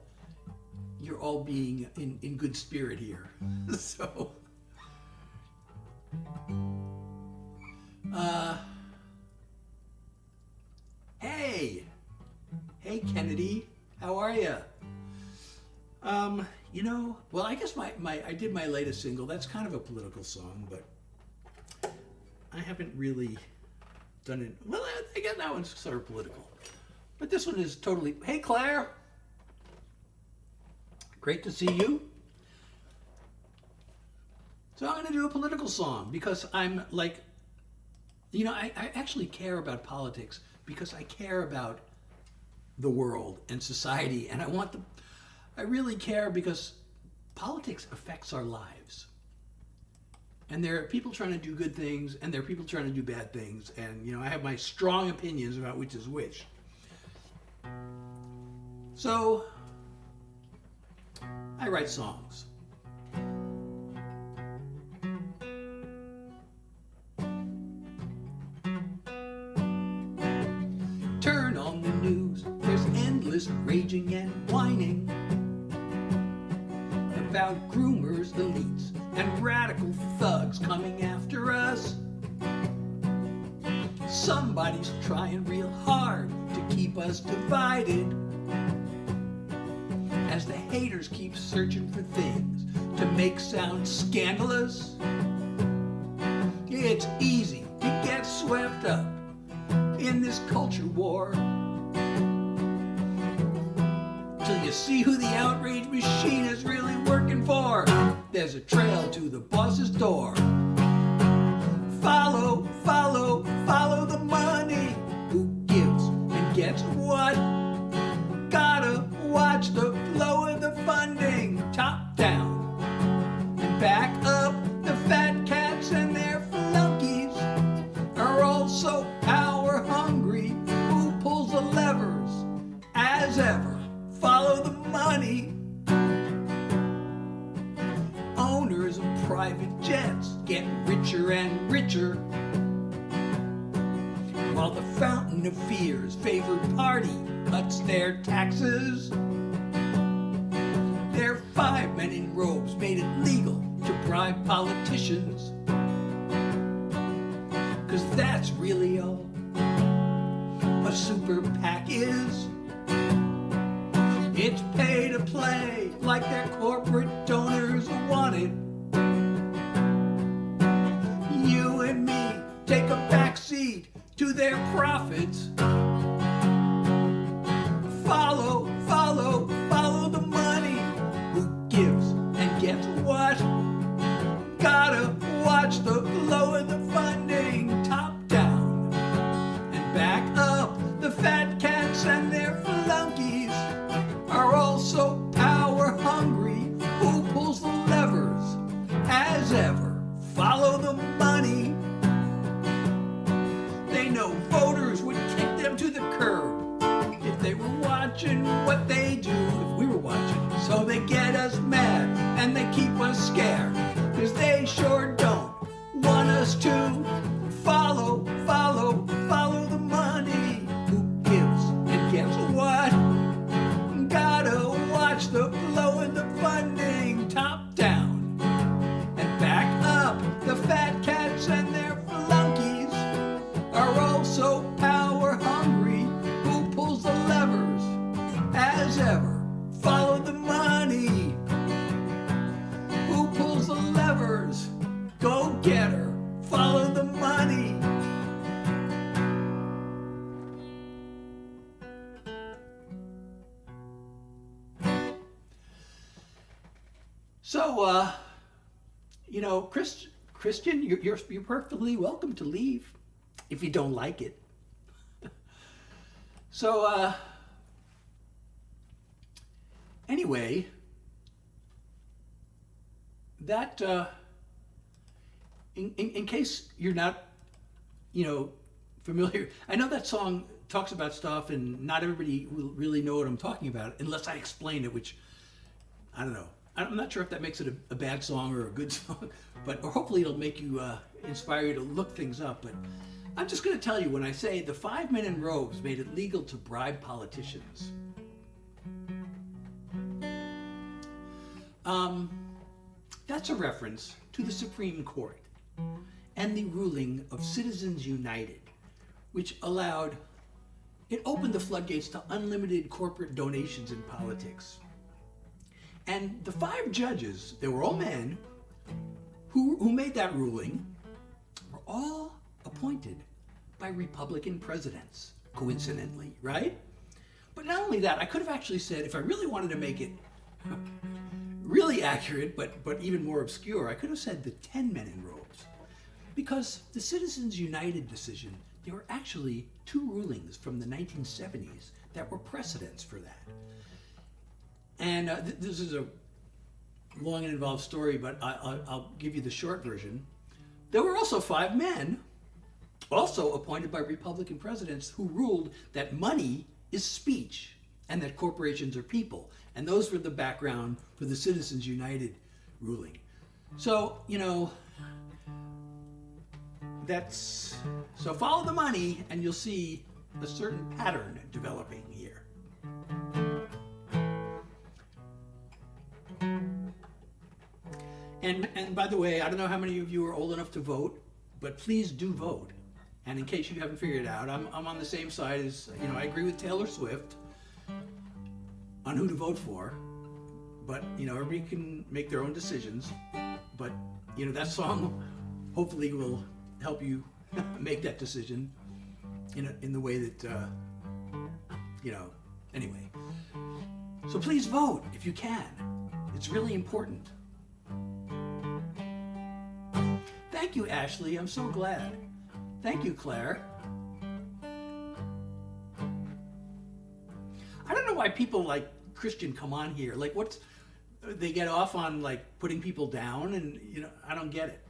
Speaker 1: being in good spirit here. So, hey Kennedy, how are you? Well, I guess I did my latest single. That's kind of a political song, but I haven't really done it. Well, I guess that one's sort of political, but this one is totally. Hey, Claire, great to see you. So I'm going to do a political song because I'm like, I actually care about politics because I care about the world and society, and I really care because politics affects our lives. And there are people trying to do good things, and there are people trying to do bad things, and I have my strong opinions about which is which. So I write songs. Turn on the news, there's endless raging and whining about groomers, elites, and radical thugs coming after us. Somebody's trying real hard to keep us divided as the haters keep searching for things to make sound scandalous. It's easy to get swept up in this culture war till you see who the outrage machine is really working for. There's a trail to the boss's door. Follow, follow, follow the money. Who gives and gets what? Gotta watch the flow of the funding, top down and back up. The fat cats and their flunkies are all so power hungry. Who pulls the levers? As ever, follow the money. Owners of private jets get richer and richer, while the fountain of fear's favored party cuts their taxes. Their 5 men in robes made it legal to bribe politicians, 'cause that's really all a super PAC is. It's pay to play like their corporate donors want it. You and me take a back seat to their profits. Follow, follow, follow the money. Who gives and gets what? Gotta watch the flow of the funding, top down and back up. The fat cats and their flunkies are also power hungry. Who pulls the levers? As ever, follow the money. They know voters would kick them to the curb if they were watching what they do, if we were watching. So they get us mad and they keep us scared, 'cause they sure don't want us to follow, follow, follow the money. Who gives and gets what? Gotta watch the flow of the funding, top down and back up. The fat cats and their flunkies are also power hungry. Who pulls the levers? As ever, follow the money. Who pulls the levers? Go get her, follow the money. So, Christian, you're perfectly welcome to leave if you don't like it. So, anyway, that, in case you're not, familiar, I know that song talks about stuff and not everybody will really know what I'm talking about unless I explain it, which, I don't know. I'm not sure if that makes it a bad song or a good song, or hopefully it'll make you, inspire you to look things up. But I'm just going to tell you, when I say the 5 men in robes made it legal to bribe politicians, that's a reference to the Supreme Court and the ruling of Citizens United, which opened the floodgates to unlimited corporate donations in politics. And the 5 judges, they were all men, who made that ruling, were all appointed by Republican presidents, coincidentally, right? But not only that, I could have actually said, if I really wanted to make it really accurate, but even more obscure, I could have said the 10 men in robes. Because the Citizens United decision, there were actually 2 rulings from the 1970s that were precedents for that. And this is a long and involved story, but I'll give you the short version. There were also 5 men, also appointed by Republican presidents, who ruled that money is speech and that corporations are people. And those were the background for the Citizens United ruling. So, so follow the money and you'll see a certain pattern developing here. And by the way, I don't know how many of you are old enough to vote, but please do vote. And in case you haven't figured it out, I'm on the same side as, I agree with Taylor Swift on who to vote for, but, everybody can make their own decisions. But, that song hopefully will help you make that decision in the way that, anyway. So please vote if you can. It's really important. Thank you, Ashley. I'm so glad. Thank you, Claire. I don't know why people like Christian come on here. Like, they get off on like putting people down, and I don't get it.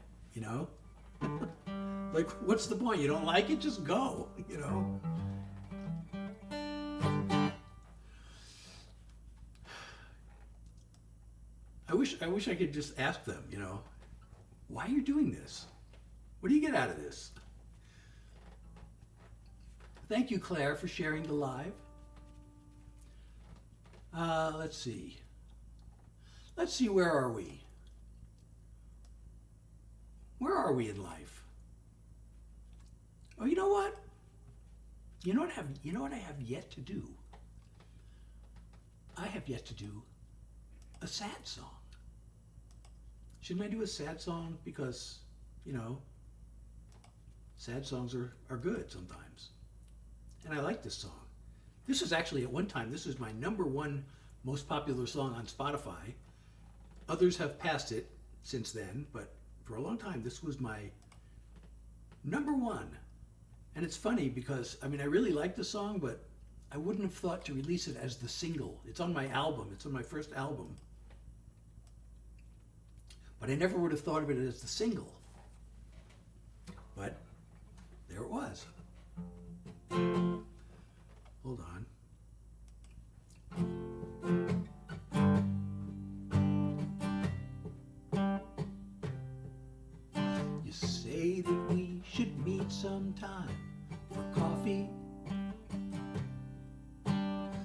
Speaker 1: Like, what's the point? You don't like it? Just go. I wish I could just ask them. Why are you doing this? What do you get out of this? Thank you, Claire, for sharing the live. Let's see. Where are we? Where are we in life? Oh, you know what? You know what I have yet to do? I have yet to do a sad song. Shouldn't I do a sad song? Because, sad songs are good sometimes. And I like this song. This is actually, at one time, this was my #1 most popular song on Spotify. Others have passed it since then, but for a long time, this was my #1. And it's funny because, I really like the song, but I wouldn't have thought to release it as the single. It's on my album. It's on my first album. But I never would have thought of it as the single. But there it was. Hold on. You say that we should meet sometime for coffee.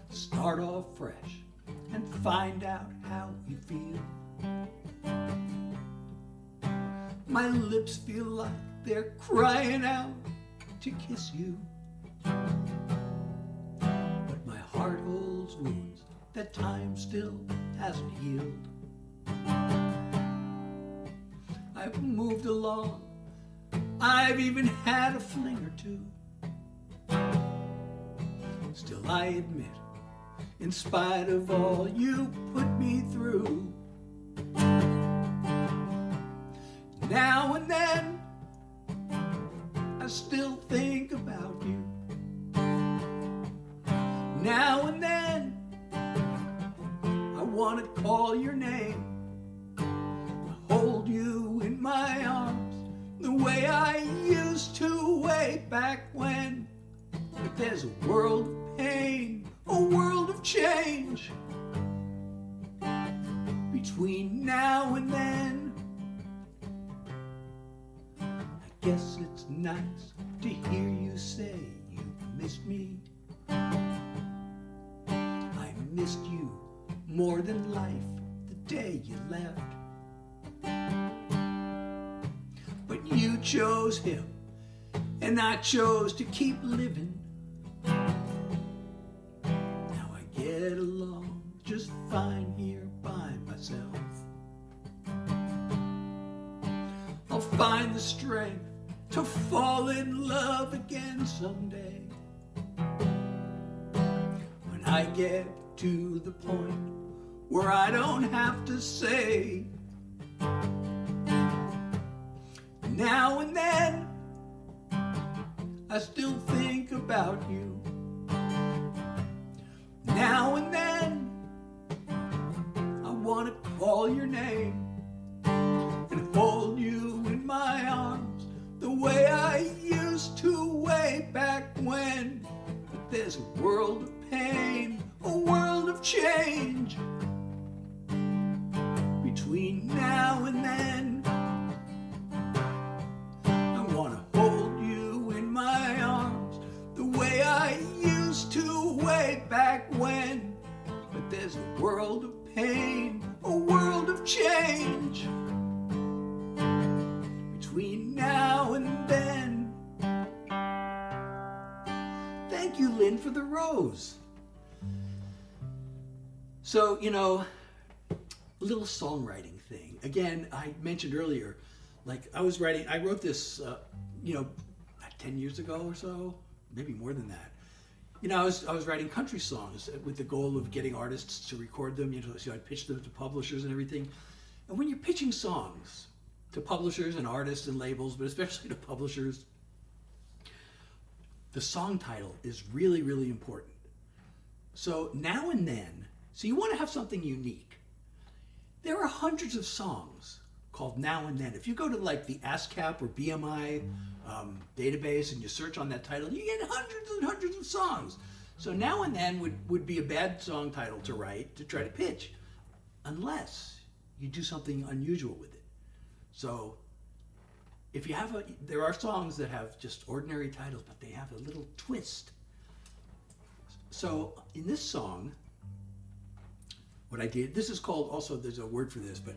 Speaker 1: Start off fresh and find out how you feel. My lips feel like they're crying out to kiss you. But my heart holds wounds that time still hasn't healed. I've moved along, I've even had a fling or two. Still I admit, in spite of all you put me through, now and then I still think about you. want to call your name, hold you in my arms the way I used to way back when. But there's a world of pain, a world of change between now and then. I guess it's nice to hear you say you missed me. I missed you more than life the day you left. But you chose him, and I chose to keep living. Now I get along just fine here by myself. I'll find the strength to fall in love again someday, when I get to the point where I don't have to say. Now and then I still think about you. Now and then I want to call your name and hold you in my arms the way I used to way back when. But there's a world of pain, a world of change between now and then. I want to hold you in my arms the way I used to way back when. But there's a world of pain, a world of change between now and then. Thank you, Lynn, for the rose. So, a little songwriting thing. Again, I mentioned earlier, like I wrote this, 10 years ago or so, maybe more than that. I was writing country songs with the goal of getting artists to record them, so I'd pitch them to publishers and everything. And when you're pitching songs to publishers and artists and labels, but especially to publishers, the song title is really, really important. So now and then, so you want to have something unique. There are hundreds of songs called Now and Then. If you go to like the ASCAP or BMI database and you search on that title, you get hundreds and hundreds of songs. So Now and Then would be a bad song title to write, to try to pitch, unless you do something unusual with it. So if you have there are songs that have just ordinary titles, but they have a little twist. So in this song, what I did, this is called, also there's a word for this, but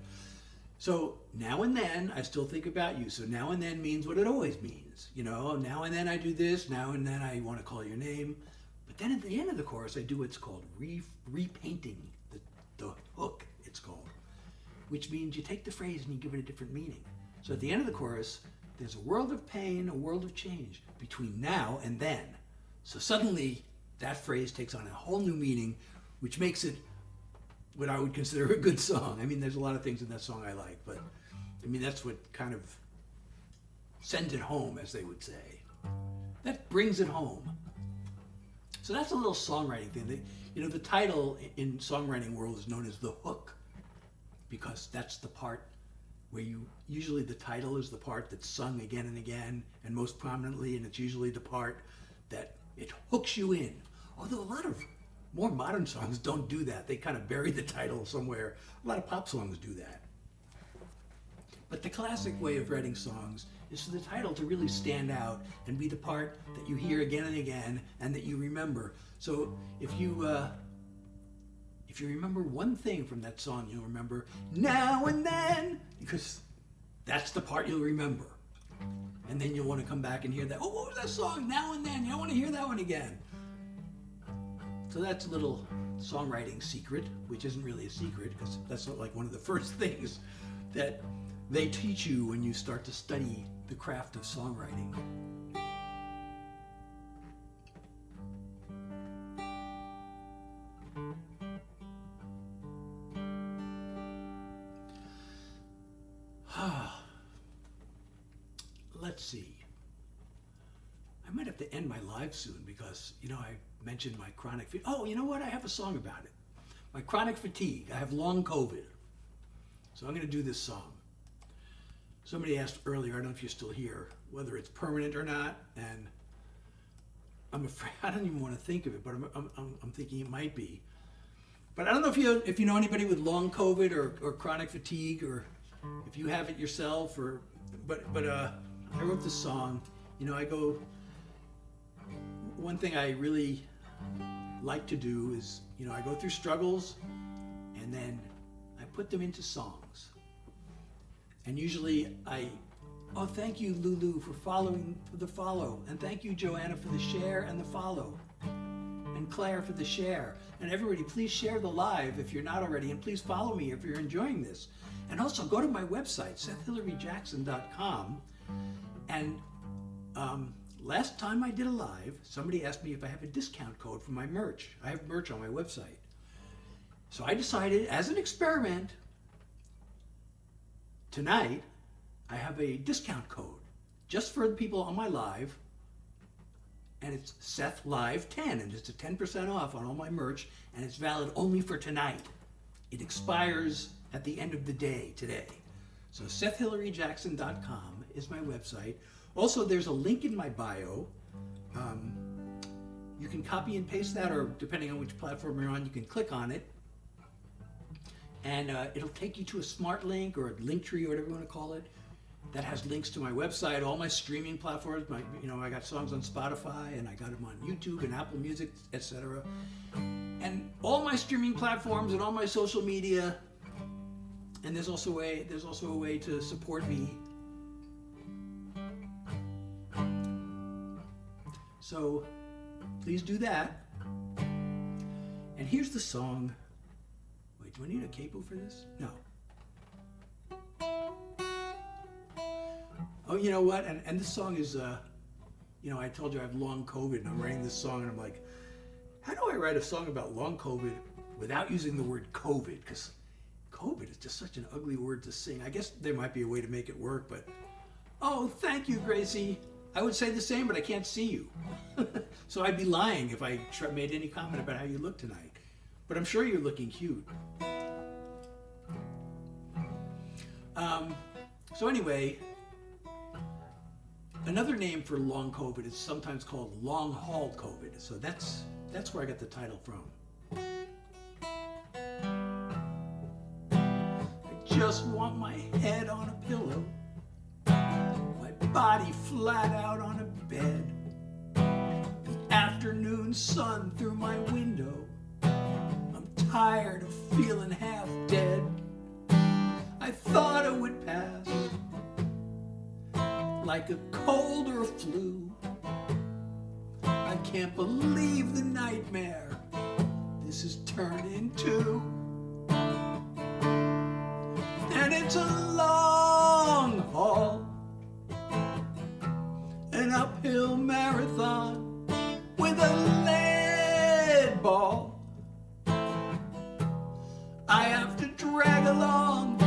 Speaker 1: so now and then I still think about you. So now and then means what it always means. Now and then I do this, now and then I want to call your name. But then at the end of the chorus, I do what's called repainting the hook, it's called, which means you take the phrase and you give it a different meaning. So at the end of the chorus, there's a world of pain, a world of change between now and then. So suddenly that phrase takes on a whole new meaning, which makes it what I would consider a good song. I mean, there's a lot of things in that song I like, but I mean, that's what kind of sends it home, as they would say. That brings it home. So that's a little songwriting thing. The title in songwriting world is known as the hook, because that's the part where usually the title is the part that's sung again and again, and most prominently, and it's usually the part that it hooks you in. Although a lot of more modern songs don't do that. They kind of bury the title somewhere. A lot of pop songs do that. But the classic way of writing songs is for the title to really stand out and be the part that you hear again and again and that you remember. So if you remember one thing from that song, you'll remember Now and Then, because that's the part you'll remember. And then you'll want to come back and hear that. Oh, what was that song? Now and Then. I want to hear that one again. So that's a little songwriting secret, which isn't really a secret because that's not like one of the first things that they teach you when you start to study the craft of songwriting. Let's see. I might have to end my live soon because, I mentioned my chronic fever. Oh, you know what? I have a song about it. my chronic fatigue. I have long COVID. So I'm going to do this song. Somebody asked earlier, I don't know if you're still here, whether it's permanent or not, and I'm afraid, I don't even want to think of it, but I'm thinking it might be. But I don't know if you know anybody with long COVID or chronic fatigue, or if you have it yourself, but I wrote this song. You know, one thing I really like to do is, you know, I go through struggles and then I put them into songs. And usually thank you, Lulu, for the follow. And thank you, Joanna, for the share and the follow. And Claire for the share. And everybody, please share the live if you're not already. And please follow me if you're enjoying this. And also go to my website, SethHillaryJackson.com. And last time I did a live, somebody asked me if I have a discount code for my merch. I have merch on my website. So I decided, as an experiment, tonight, I have a discount code just for the people on my live, and it's Seth Live 10, and it's a 10% off on all my merch, and it's valid only for tonight. It expires at the end of the day today. So SethHillaryJackson.com is my website. Also, there's a link in my bio. You can copy and paste that, or depending on which platform you're on, you can click on it. And it'll take you to a smart link or a link tree or whatever you want to call it that has links to my website, all my streaming platforms. I got songs on Spotify, and I got them on YouTube and Apple Music, etc. And all my streaming platforms and all my social media. And there's also a way to support me. So please do that. And here's the song. Wait, do I need a capo for this? No. Oh, you know what? And this song is, I told you I have long COVID, and I'm writing this song, and I'm like, how do I write a song about long COVID without using the word COVID? Because COVID is just such an ugly word to sing. I guess there might be a way to make it work, but, oh, thank you, Gracie. I would say the same, but I can't see you. So I'd be lying if I made any comment about how you look tonight. But I'm sure you're looking cute. So anyway, another name for long COVID is sometimes called long haul COVID. So that's where I got the title from. I just want my head on a pillow, my body flat out on a bed, the afternoon sun through my window. I'm tired of feeling half dead. I thought it would pass like a cold or a flu. I can't believe the nightmare this has turned into. And it's a long haul, an uphill marathon with a lead ball. I have to drag along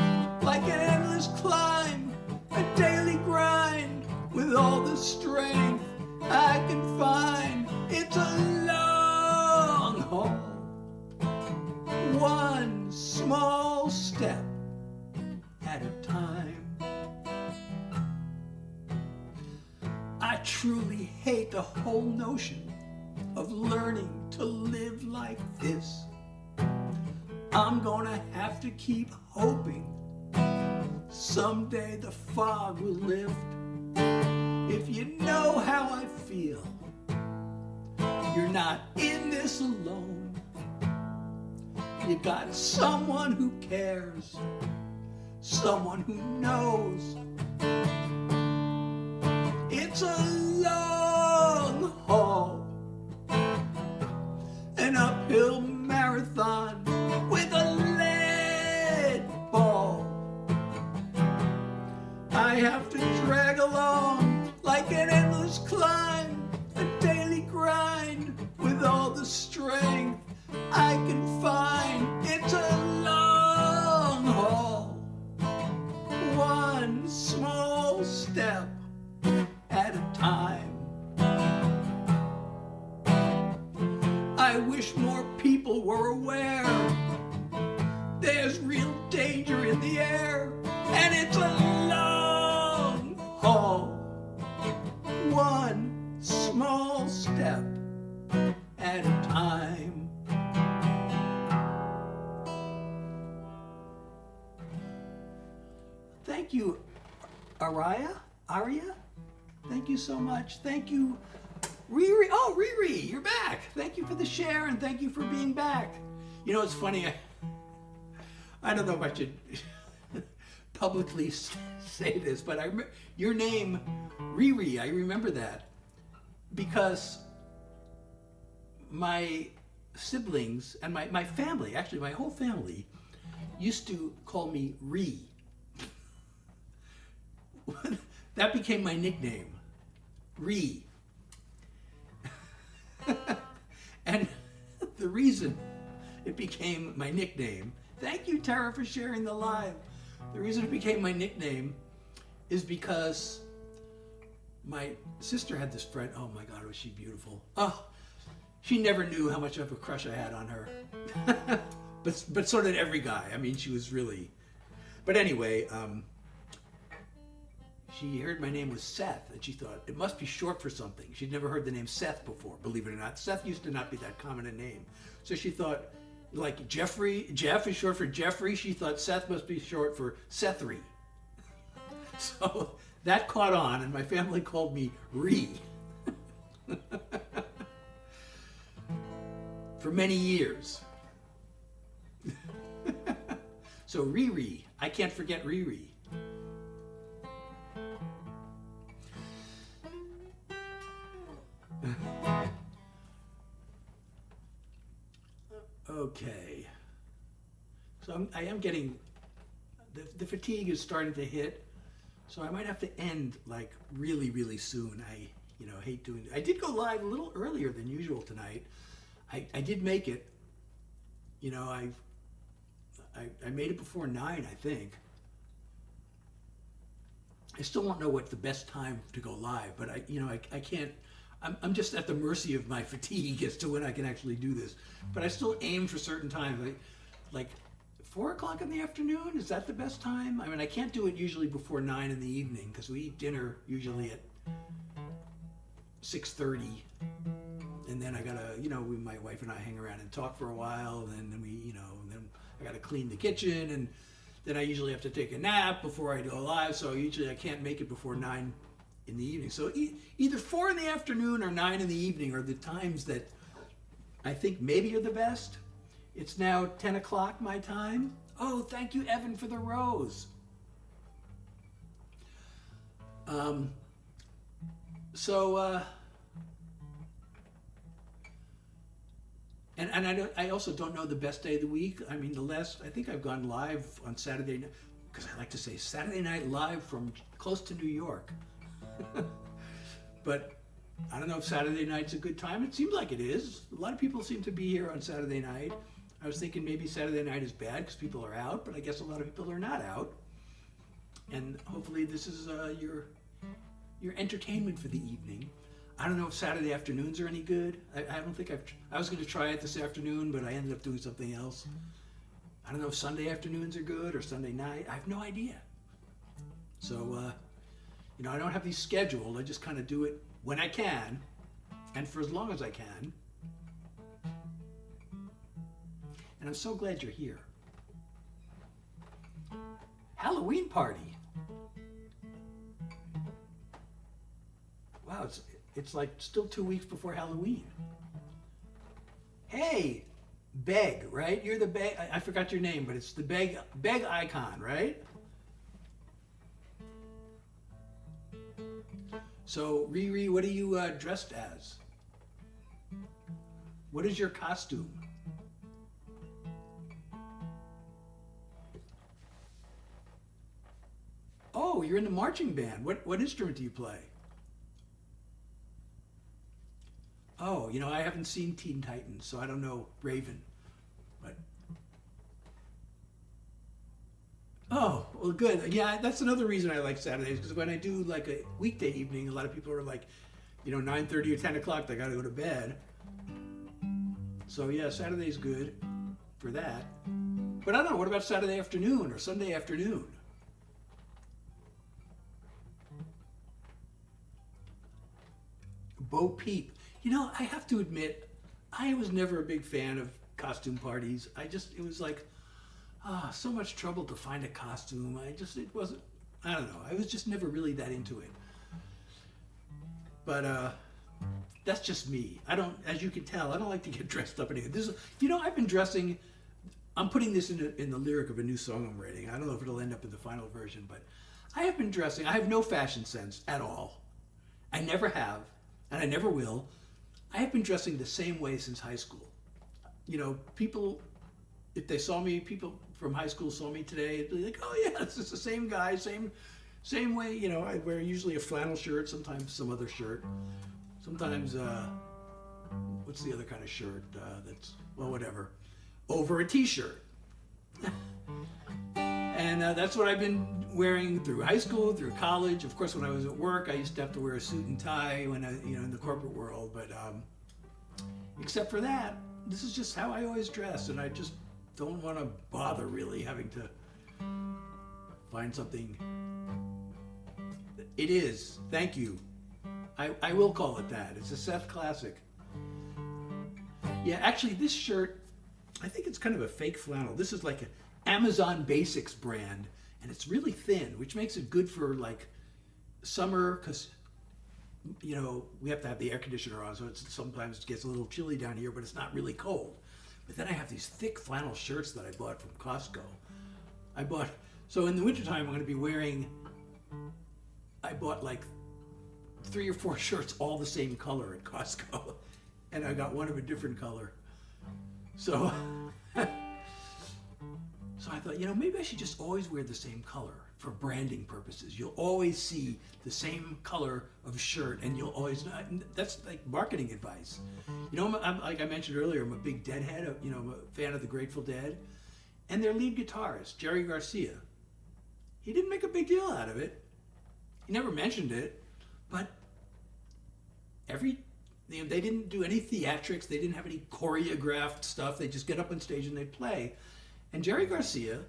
Speaker 1: like an endless climb, a daily grind with all the strength I can find. It's a long haul, one small step at a time. I truly hate the whole notion of learning to live like this. I'm gonna have to keep hoping someday the fog will lift. If you know how I feel, you're not in this alone. You got someone who cares, someone who knows. It's a long haul, an uphill marathon with a lead ball. I have to drag along like an endless climb, a daily grind with all the strength I can find. It's a long haul, one small step at a time. I I wish more people were aware. There's real danger in the air, and it's a long haul. One small step at a time. Thank you, Aria? Thank you so much. Thank you, Riri. Oh, Riri, you're back. Thank you for the share, and thank you for being back. You know, it's funny. I don't know if I should publicly say this, but your name, Riri, I remember that because my siblings and my family, actually my whole family, used to call me Ree. That became my nickname, Ree. And the reason it became my nickname, thank you, Tara, for sharing the live. The reason it became my nickname is because my sister had this friend. Oh my God, was she beautiful? Oh, she never knew how much of a crush I had on her. but so did every guy. I mean, she was really. But anyway, she heard my name was Seth, and she thought it must be short for something. She'd never heard the name Seth before, believe it or not. Seth used to not be that common a name. So she thought, like Jeff is short for Jeffrey, she thought Seth must be short for Sethery. So that caught on, and my family called me Ree. For many years. So Riri, I can't forget Riri. Okay, so I am getting, the fatigue is starting to hit, so I might have to end like really, really soon. I hate doing it. I did go live a little earlier than usual tonight. I did make it, I made it before 9, I think. I still don't know what's the best time to go live, but I can't, I'm just at the mercy of my fatigue as to when I can actually do this. But I still aim for certain times, like 4 o'clock in the afternoon. Is that the best time? I mean, I can't do it usually before 9 in the evening because we eat dinner usually at 6:30, and then I gotta, my wife and I hang around and talk for a while, and then and then I gotta clean the kitchen, and then I usually have to take a nap before I go live. So usually I can't make it before 9 in the evening. So either 4 in the afternoon or 9 in the evening are the times that I think maybe are the best. It's now 10 o'clock my time. Oh, thank you, Evan, for the rose. And I also don't know the best day of the week. I mean, I think I've gone live on Saturday night, because I like to say Saturday Night Live from close to New York. But I don't know if Saturday night's a good time. It seems like it is. A lot of people seem to be here on Saturday night. I was thinking maybe Saturday night is bad because people are out, but I guess a lot of people are not out. And hopefully this is your entertainment for the evening. I don't know if Saturday afternoons are any good. I don't think I was going to try it this afternoon, but I ended up doing something else. I don't know if Sunday afternoons are good or Sunday night. I have no idea. So, I don't have these scheduled. I just kind of do it when I can and for as long as I can. And I'm so glad you're here. Halloween party. Wow, it's like still 2 weeks before Halloween. Hey, Beg, right? You're the Beg. I forgot your name, but it's the Beg icon, right? So, Riri, what are you dressed as? What is your costume? Oh, you're in the marching band. What instrument do you play? Oh, I haven't seen Teen Titans, so I don't know Raven. But oh, well, good. Yeah, that's another reason I like Saturdays, because when I do like a weekday evening, a lot of people are like, 9:30 or 10 o'clock, they got to go to bed. So yeah, Saturday's good for that. But I don't know, what about Saturday afternoon or Sunday afternoon? Bo Peep. You know, I have to admit, I was never a big fan of costume parties. It was like, so much trouble to find a costume. It wasn't, I don't know. I was just never really that into it. But that's just me. I don't, as you can tell, I don't like to get dressed up anyway. I've been dressing, I'm putting this in the lyric of a new song I'm writing. I don't know if it'll end up in the final version, but I have been dressing. I have no fashion sense at all. I never have, and I never will. I have been dressing the same way since high school. You know, people, if they saw me, people from high school saw me today, it'd be like, oh yeah, it's just the same guy, same way. You know, I wear usually a flannel shirt, sometimes some other shirt. Sometimes, what's the other kind of shirt that's, well, whatever, over a t-shirt. And that's what I've been wearing through high school, through college. Of course, when I was at work, I used to have to wear a suit and tie when in the corporate world. But except for that, this is just how I always dress, and I just don't want to bother really having to find something. It is. Thank you. I will call it that. It's a Seth classic. Yeah, actually, this shirt, I think it's kind of a fake flannel. This is like an Amazon Basics brand, and it's really thin, which makes it good for like summer, because we have to have the air conditioner on, so sometimes it gets a little chilly down here, but it's not really cold. But then I have these thick flannel shirts that I bought from Costco. So in the wintertime, I'm going to be wearing, I bought like 3 or 4 shirts all the same color at Costco, and I got one of a different color. So I thought, maybe I should just always wear the same color for branding purposes. You'll always see the same color of shirt, and you'll always, that's like marketing advice. Like I mentioned earlier, I'm a big Deadhead, I'm a fan of the Grateful Dead, and their lead guitarist, Jerry Garcia. He didn't make a big deal out of it. He never mentioned it, but they didn't do any theatrics, they didn't have any choreographed stuff, they just get up on stage and they play. And Jerry Garcia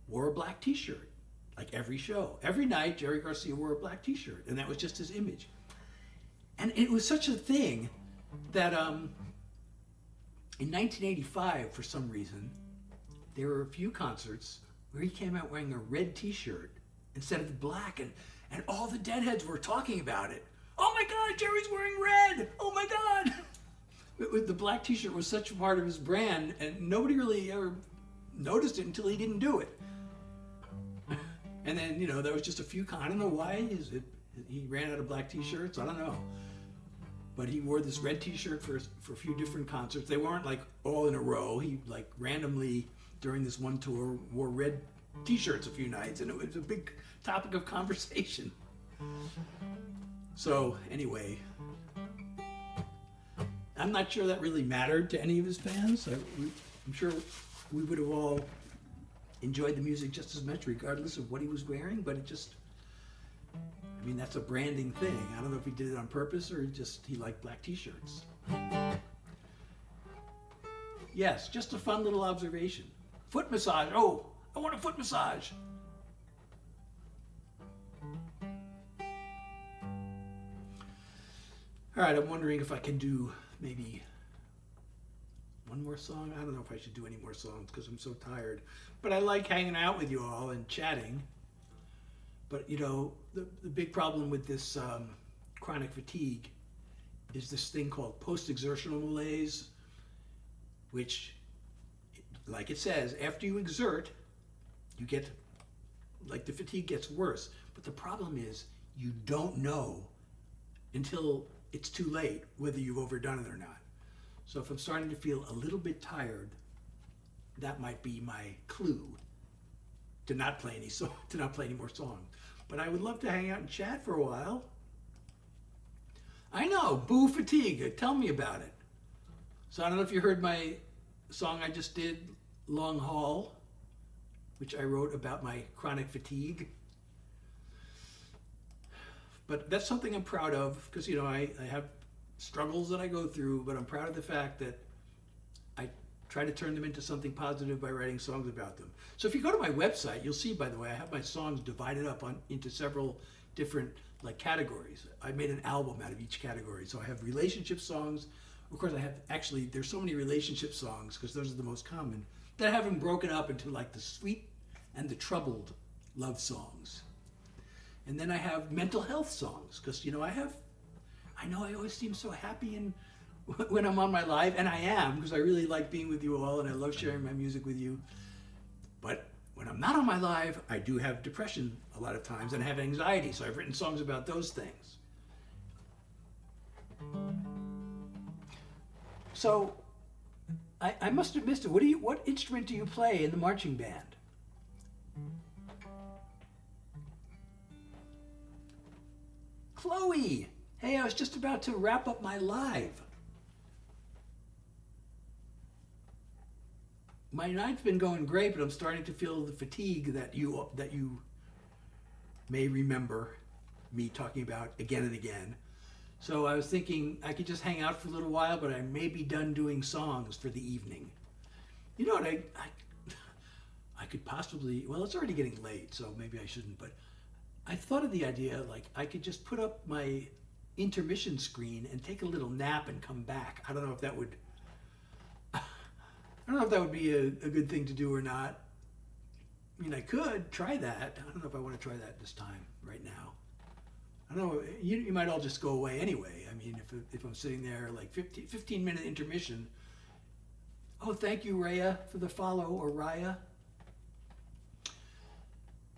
Speaker 1: wore a black t-shirt, like every show. Every night, Jerry Garcia wore a black t-shirt, and that was just his image. And it was such a thing that in 1985, for some reason, there were a few concerts where he came out wearing a red t-shirt instead of the black, and all the Deadheads were talking about it. Oh my God, Jerry's wearing red! Oh my God! The black t-shirt was such a part of his brand, and nobody really ever noticed it until he didn't do it. And then, there was just a few, I don't know why, he ran out of black t-shirts, I don't know. But he wore this red t-shirt for a few different concerts. They weren't like all in a row. He like randomly, during this one tour, wore red t-shirts a few nights, and it was a big topic of conversation. So anyway, I'm not sure that really mattered to any of his fans. I'm sure we would have all enjoyed the music just as much regardless of what he was wearing, but that's a branding thing. I don't know if he did it on purpose or he liked black t-shirts. Yes, just a fun little observation. Foot massage. Oh, I want a foot massage. All right, I'm wondering if I can do maybe one more song. I don't know if I should do any more songs because I'm so tired. But I like hanging out with you all and chatting. But, the big problem with this chronic fatigue is this thing called post-exertional malaise, which, like it says, after you exert, you get, like the fatigue gets worse. But the problem is you don't know until it's too late whether you've overdone it or not. So if I'm starting to feel a little bit tired, that might be my clue to not play any more songs. But I would love to hang out and chat for a while. I know, boo fatigue. Tell me about it. So I don't know if you heard my song I just did, Long Haul, which I wrote about my chronic fatigue. But that's something I'm proud of because, I have struggles that I go through, but I'm proud of the fact that I try to turn them into something positive by writing songs about them. So if you go to my website, you'll see, by the way, I have my songs divided up into several different like categories. I made an album out of each category. So I have relationship songs. Of course, I have actually, there's so many relationship songs because those are the most common that I have them broken up into like the sweet and the troubled love songs. And then I have mental health songs because, you know, I know I always seem so happy and when I'm on my live, and I am because I really like being with you all and I love sharing my music with you. But when I'm not on my live, I do have depression a lot of times and I have anxiety. So I've written songs about those things. So I must have missed it. What instrument do you play in the marching band? Chloe! Hey, I was just about to wrap up my live. My night's been going great, but I'm starting to feel the fatigue that you may remember me talking about again and again. So I was thinking I could just hang out for a little while, but I may be done doing songs for the evening. You know what, I could possibly, well, it's already getting late, so maybe I shouldn't, but I thought of the idea, like I could just put up my intermission screen and take a little nap and come back. I don't know if that would be a good thing to do or not. I mean, I could try that. I don't know if I want to try that this time, right now. I don't know, you might all just go away anyway. I mean, if I'm sitting there like 15-minute intermission. Oh, thank you, Raya, for the follow, or Raya.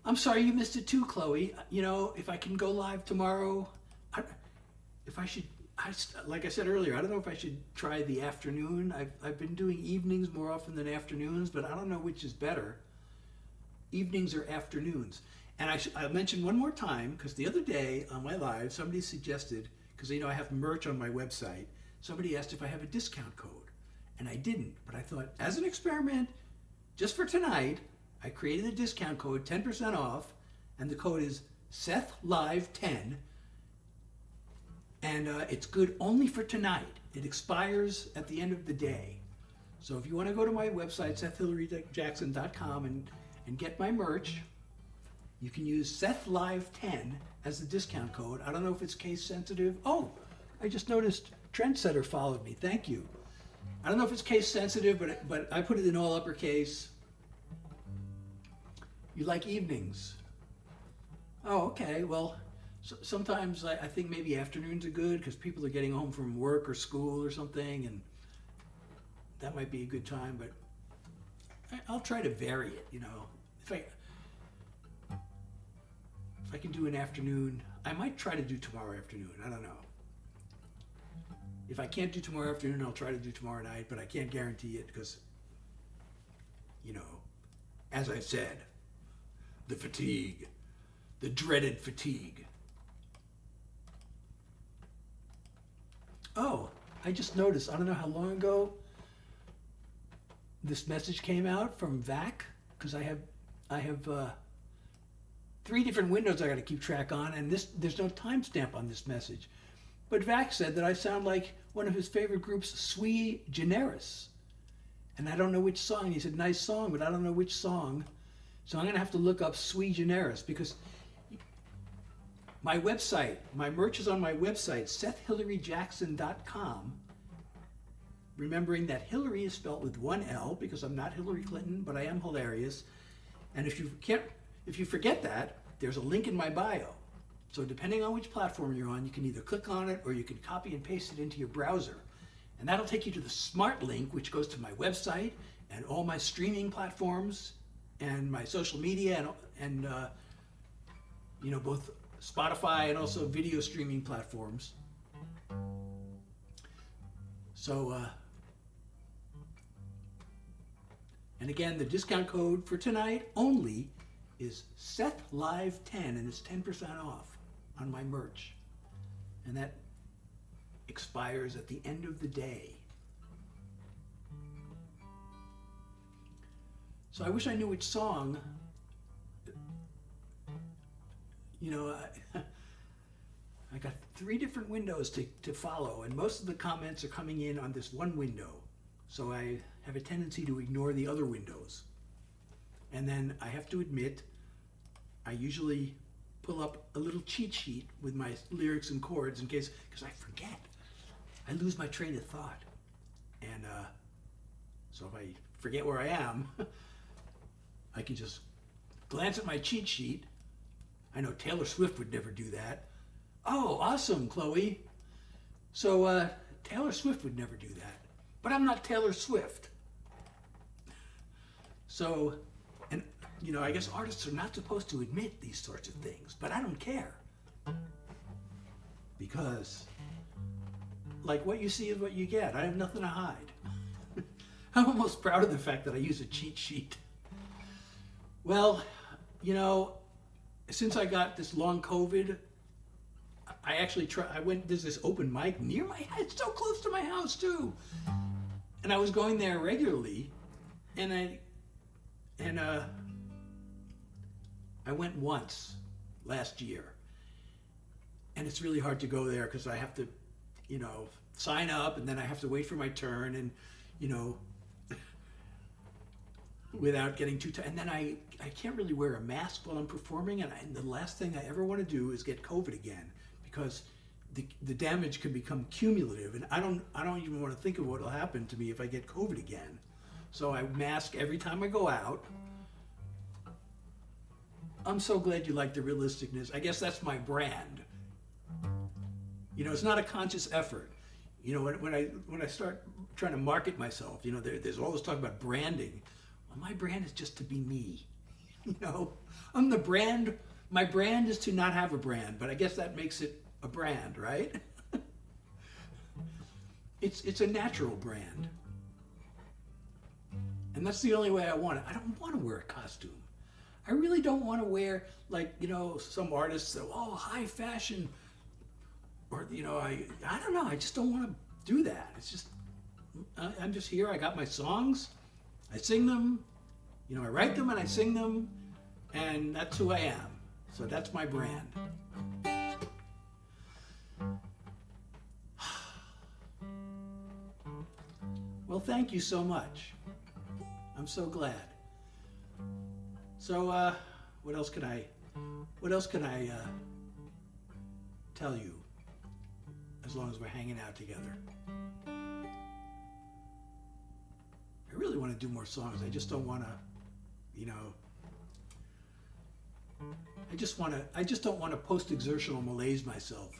Speaker 1: I'm sorry you missed it too, Chloe. You know, if I can go live tomorrow, like I said earlier, I don't know if I should try the afternoon. I've been doing evenings more often than afternoons, but I don't know which is better, evenings or afternoons. And I'll mention one more time, because the other day on my live, somebody suggested, because you know I have merch on my website, somebody asked if I have a discount code, and I didn't. But I thought, as an experiment, just for tonight, I created a discount code, 10% off, and the code is SethLive10. And it's good only for tonight. It expires at the end of the day. So if you want to go to my website, SethHillaryJackson.com, and get my merch, you can use SethLive10 as the discount code. I don't know if it's case sensitive. Oh, I just noticed Trendsetter followed me. Thank you. I don't know if it's case sensitive, but I put it in all uppercase. You like evenings? Oh, okay. Well, sometimes I think maybe afternoons are good because people are getting home from work or school or something, and that might be a good time, but I'll try to vary it, you know. If I can do an afternoon, I might try to do tomorrow afternoon. I don't know. If I can't do tomorrow afternoon, I'll try to do tomorrow night, but I can't guarantee it because, you know, as I said, the fatigue, the dreaded fatigue. Oh, I just noticed, I don't know how long ago this message came out from VAC, because I have 3 different windows I got to keep track on, and there's no timestamp on this message. But VAC said that I sound like one of his favorite groups, Sui Generis. And I don't know which song. He said, nice song, but I don't know which song. So I'm going to have to look up Sui Generis, because my website, my merch is on my website, SethHillaryJackson.com. Remembering that Hillary is spelled with 1 L, because I'm not Hillary Clinton, but I am hilarious. And if you forget that, there's a link in my bio. So depending on which platform you're on, you can either click on it or you can copy and paste it into your browser. And that'll take you to the smart link, which goes to my website and all my streaming platforms and my social media and you know, both Spotify and also video streaming platforms. So, and again, the discount code for tonight only is SethLive10, and it's 10% off on my merch. And that expires at the end of the day. So I wish I knew which song. You know, I got 3 different windows to follow, and most of the comments are coming in on this one window. So I have a tendency to ignore the other windows. And then I have to admit, I usually pull up a little cheat sheet with my lyrics and chords in case, because I forget. I lose my train of thought. And so if I forget where I am, I can just glance at my cheat sheet. I know Taylor Swift would never do that. Oh, awesome, Chloe. So Taylor Swift would never do that. But I'm not Taylor Swift. So, and you know, I guess artists are not supposed to admit these sorts of things, but I don't care. Because, like, what you see is what you get. I have nothing to hide. I'm almost proud of the fact that I use a cheat sheet. Well, you know, since I got this long COVID, I actually there's this open mic near my house, it's so close to my house too. And I was going there regularly, and I went once last year. And it's really hard to go there because I have to, you know, sign up, and then I have to wait for my turn, and, you know, without getting too tight. And then I can't really wear a mask while I'm performing, and the last thing I ever want to do is get COVID again, because the damage can become cumulative, and I don't even want to think of what will happen to me if I get COVID again. So I mask every time I go out. I'm so glad you like the realisticness. I guess that's my brand. You know, it's not a conscious effort. You know, when I start trying to market myself, you know, there's all this talk about branding. Well, my brand is just to be me. You know, I'm the brand. My brand is to not have a brand, but I guess that makes it a brand, right? It's a natural brand. And that's the only way I want it. I don't want to wear a costume. I really don't want to wear, like, you know, some artists say, oh, high fashion. Or, you know, I don't know. I just don't want to do that. It's just, I'm just here. I got my songs. I sing them. You know, I write them and I sing them. And that's who I am. So that's my brand. Well, thank you so much. I'm so glad. So, what else can I tell you? As long as we're hanging out together. I really want to do more songs. I just don't want to, you know. I just don't want to post-exertional malaise myself.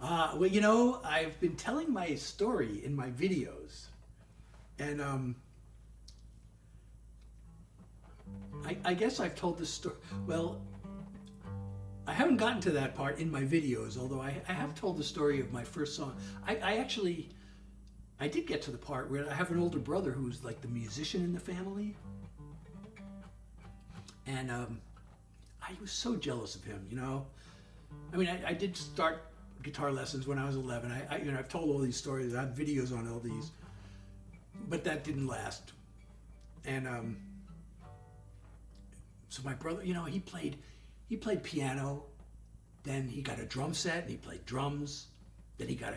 Speaker 1: Well, you know, I've been telling my story in my videos, and I guess I've told this story. Well, I haven't gotten to that part in my videos, although I have told the story of my first song. I did get to the part where I have an older brother who's like the musician in the family. And I was so jealous of him, you know. I mean, I did start guitar lessons when I was 11. You know, I've told all these stories. I have videos on all these, but that didn't last. And so my brother, you know, he played piano. Then he got a drum set and he played drums. Then he got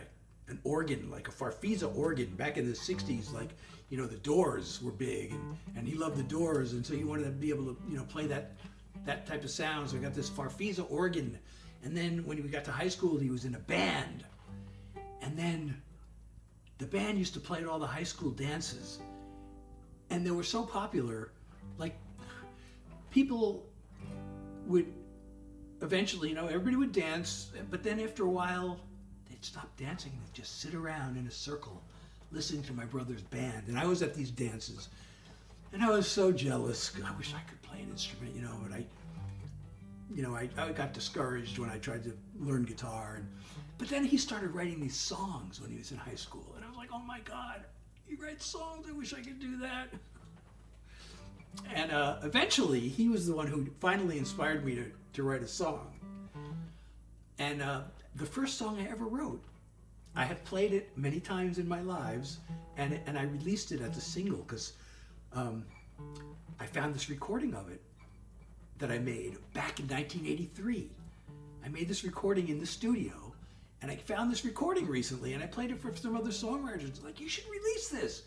Speaker 1: an organ, like a Farfisa organ back in the 60s, like, you know, the Doors were big, and he loved the Doors, and so he wanted to be able to, you know, play that type of sound. So I got this Farfisa organ. And then when we got to high school, he was in a band. And then the band used to play at all the high school dances. And they were so popular, like, people would eventually, you know, everybody would dance, but then after a while, they'd stop dancing and they'd just sit around in a circle listening to my brother's band. And I was at these dances, and I was so jealous. I wish I could play an instrument, you know, but I got discouraged when I tried to learn guitar. But then he started writing these songs when he was in high school, and I was like, oh my God, he writes songs, I wish I could do that. And eventually, he was the one who finally inspired me to write a song. And the first song I ever wrote, I have played it many times in my lives, and I released it as a single because I found this recording of it that I made back in 1983. I made this recording in the studio, And I found this recording recently, and I played it for some other songwriters. Like, you should release this.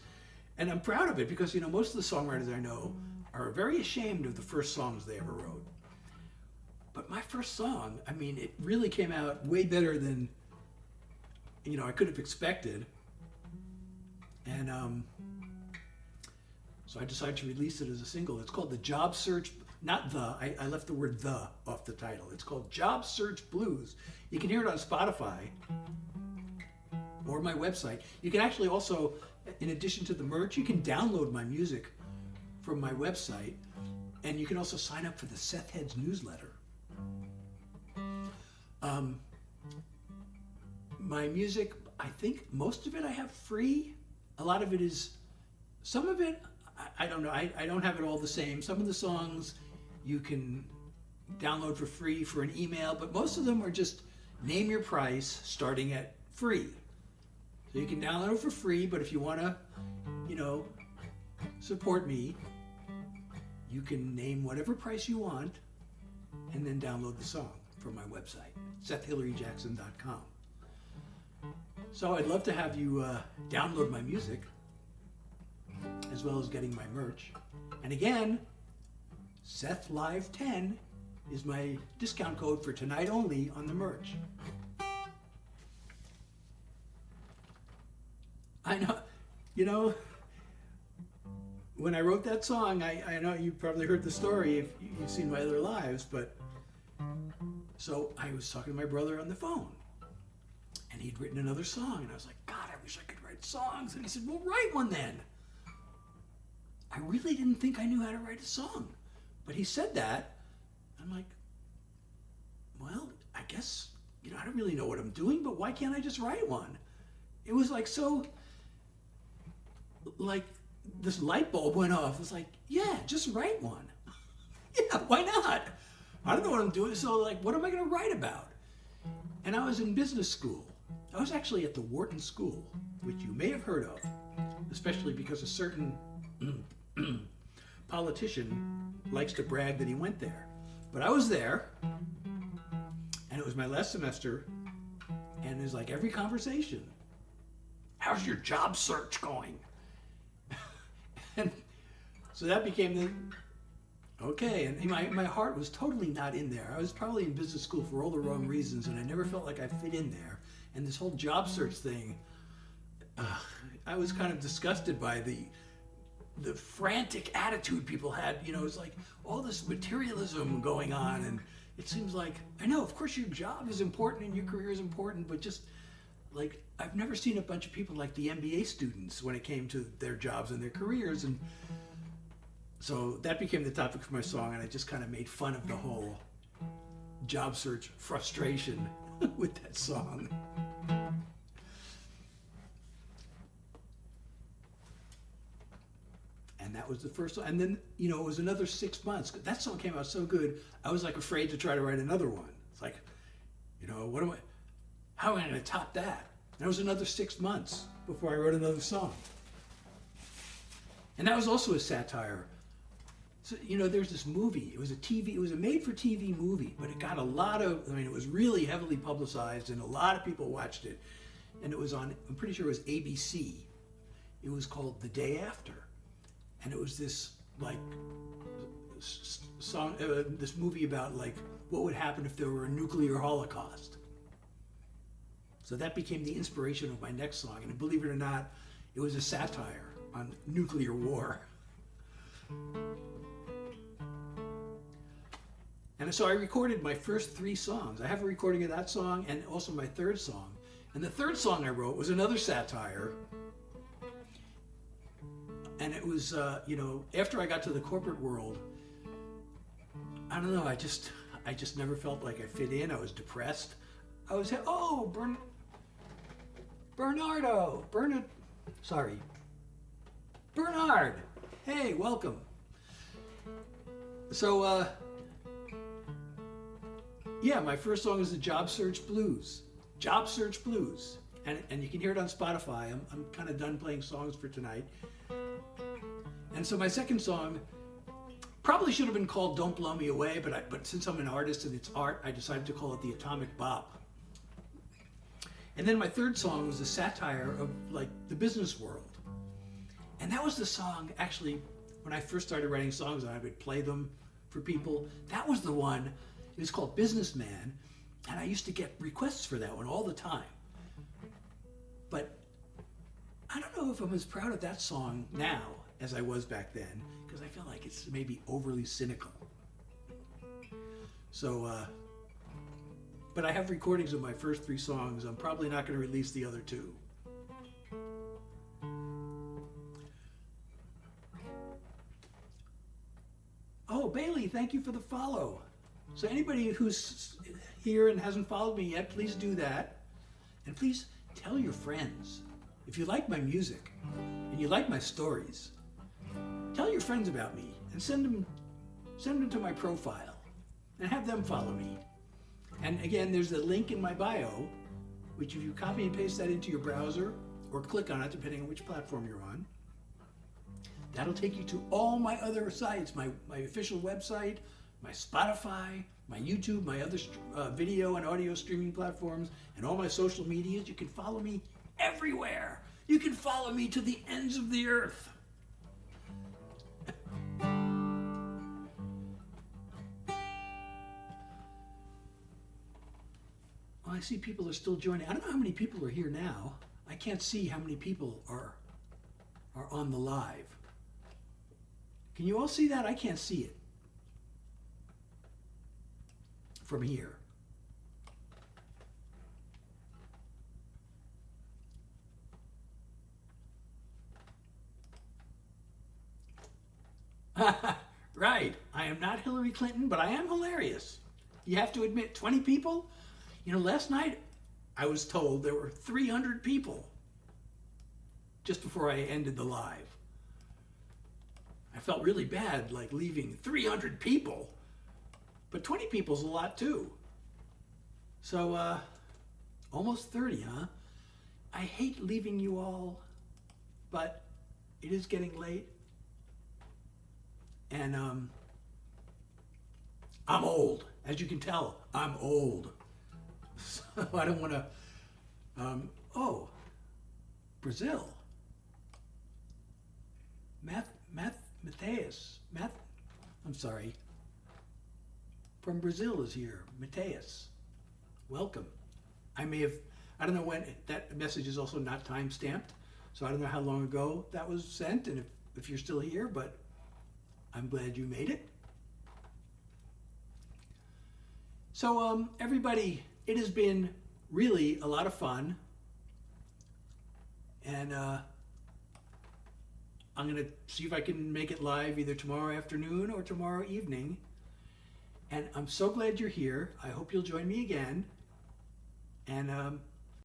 Speaker 1: And I'm proud of it because, most of the songwriters I know are very ashamed of the first songs they ever wrote. But my first song, it really came out way better than, I could have expected. And so I decided to release it as a single. It's called the Job Search, not the, I left the word the off the title. It's called Job Search Blues. You can hear it on Spotify or my website. You can actually also, in addition to the merch, you can download my music from my website, and you can also sign up for the Seth Heads newsletter. My music, I think most of it I have free. A lot of it is, some of it, I don't know, I don't have it all the same. Some of the songs you can download for free for an email, but most of them are just name your price starting at free. So you can download it for free, but if you want to, support me, you can name whatever price you want and then download the song from my website, SethHillaryJackson.com. So I'd love to have you download my music as well as getting my merch. And again, SethLive10 is my discount code for tonight only on the merch. I know, when I wrote that song, I know you probably heard the story if you've seen my other lives, but so I was talking to my brother on the phone, and he'd written another song, and I was like, God, I wish I could write songs. And he said, well, write one then. I really didn't think I knew how to write a song, but he said that. I'm like, well, I guess, I don't really know what I'm doing, but why can't I just write one? It was like this light bulb went off. It's like, yeah, just write one. Yeah, why not? I don't know what I'm doing, so what am I going to write about? And I was in business school. I was actually at the Wharton School, which you may have heard of, especially because a certain politician likes to brag that he went there. But I was there, and it was my last semester, and it was like every conversation, how's your job search going? And so that became okay, and my heart was totally not in there. I was probably in business school for all the wrong reasons, and I never felt like I fit in there. And this whole job search thing, I was kind of disgusted by the frantic attitude people had. It's like all this materialism going on, and it seems like, I know, of course your job is important and your career is important, but just I've never seen a bunch of people like the MBA students when it came to their jobs and their careers. And so that became the topic for my song, and I just kind of made fun of the whole job search frustration with that song. And that was the first song. And then, it was another 6 months. That song came out so good, I was afraid to try to write another one. It's like, how am I going to top that? And it was another 6 months before I wrote another song. And that was also a satire. So, there's this movie. It was a made-for-TV movie, but it got a lot of, it was really heavily publicized, and a lot of people watched it. And it was on, I'm pretty sure it was ABC. It was called The Day After. And it was this, song, this movie about, what would happen if there were a nuclear holocaust. So that became the inspiration of my next song. And believe it or not, it was a satire on nuclear war. And so I recorded my first 3 songs. I have a recording of that song and also my third song. And the third song I wrote was another satire. And it was, after I got to the corporate world, I don't know, I just never felt like I fit in. I was depressed. I was, Bernard. Hey, welcome. So, my first song is the Job Search Blues. Job Search Blues. And you can hear it on Spotify. I'm kind of done playing songs for tonight. And so my second song probably should have been called Don't Blow Me Away, but since I'm an artist and it's art, I decided to call it the Atomic Bop. And then my third song was a satire of like the business world. And that was the song, actually, when I first started writing songs and I would play them for people, that was the one. It was called Businessman, and I used to get requests for that one all the time. But I don't know if I'm as proud of that song now as I was back then, because I feel like it's maybe overly cynical. So, but I have recordings of my first 3 songs. I'm probably not going to release the other 2. Oh, Bailey, thank you for the follow. So anybody who's here and hasn't followed me yet, please do that. And please tell your friends. If you like my music and you like my stories, tell your friends about me and send them to my profile and have them follow me. And again, there's a link in my bio, which if you copy and paste that into your browser or click on it, depending on which platform you're on, that'll take you to all my other sites, my official website, my Spotify, my YouTube, my other video and audio streaming platforms, and all my social medias. You can follow me everywhere. You can follow me to the ends of the earth. Well, I see people are still joining. I don't know how many people are here now. I can't see how many people are on the live. Can you all see that? I can't see it from here. Right. I am not Hillary Clinton, but I am hilarious. You have to admit, 20 people? You know, last night I was told there were 300 people just before I ended the live. I felt really bad, like leaving 300 people, but 20 people's a lot too. So, almost 30, huh? I hate leaving you all, but it is getting late. And I'm old. As you can tell, I'm old. So I don't want to, oh, Brazil. I'm sorry. From Brazil is here. Mateus. Welcome. I don't know when, that message is also not time stamped, so I don't know how long ago that was sent and if you're still here, but I'm glad you made it. So everybody, it has been really a lot of fun, and I'm going to see if I can make it live either tomorrow afternoon or tomorrow evening. And I'm so glad you're here. I hope you'll join me again. And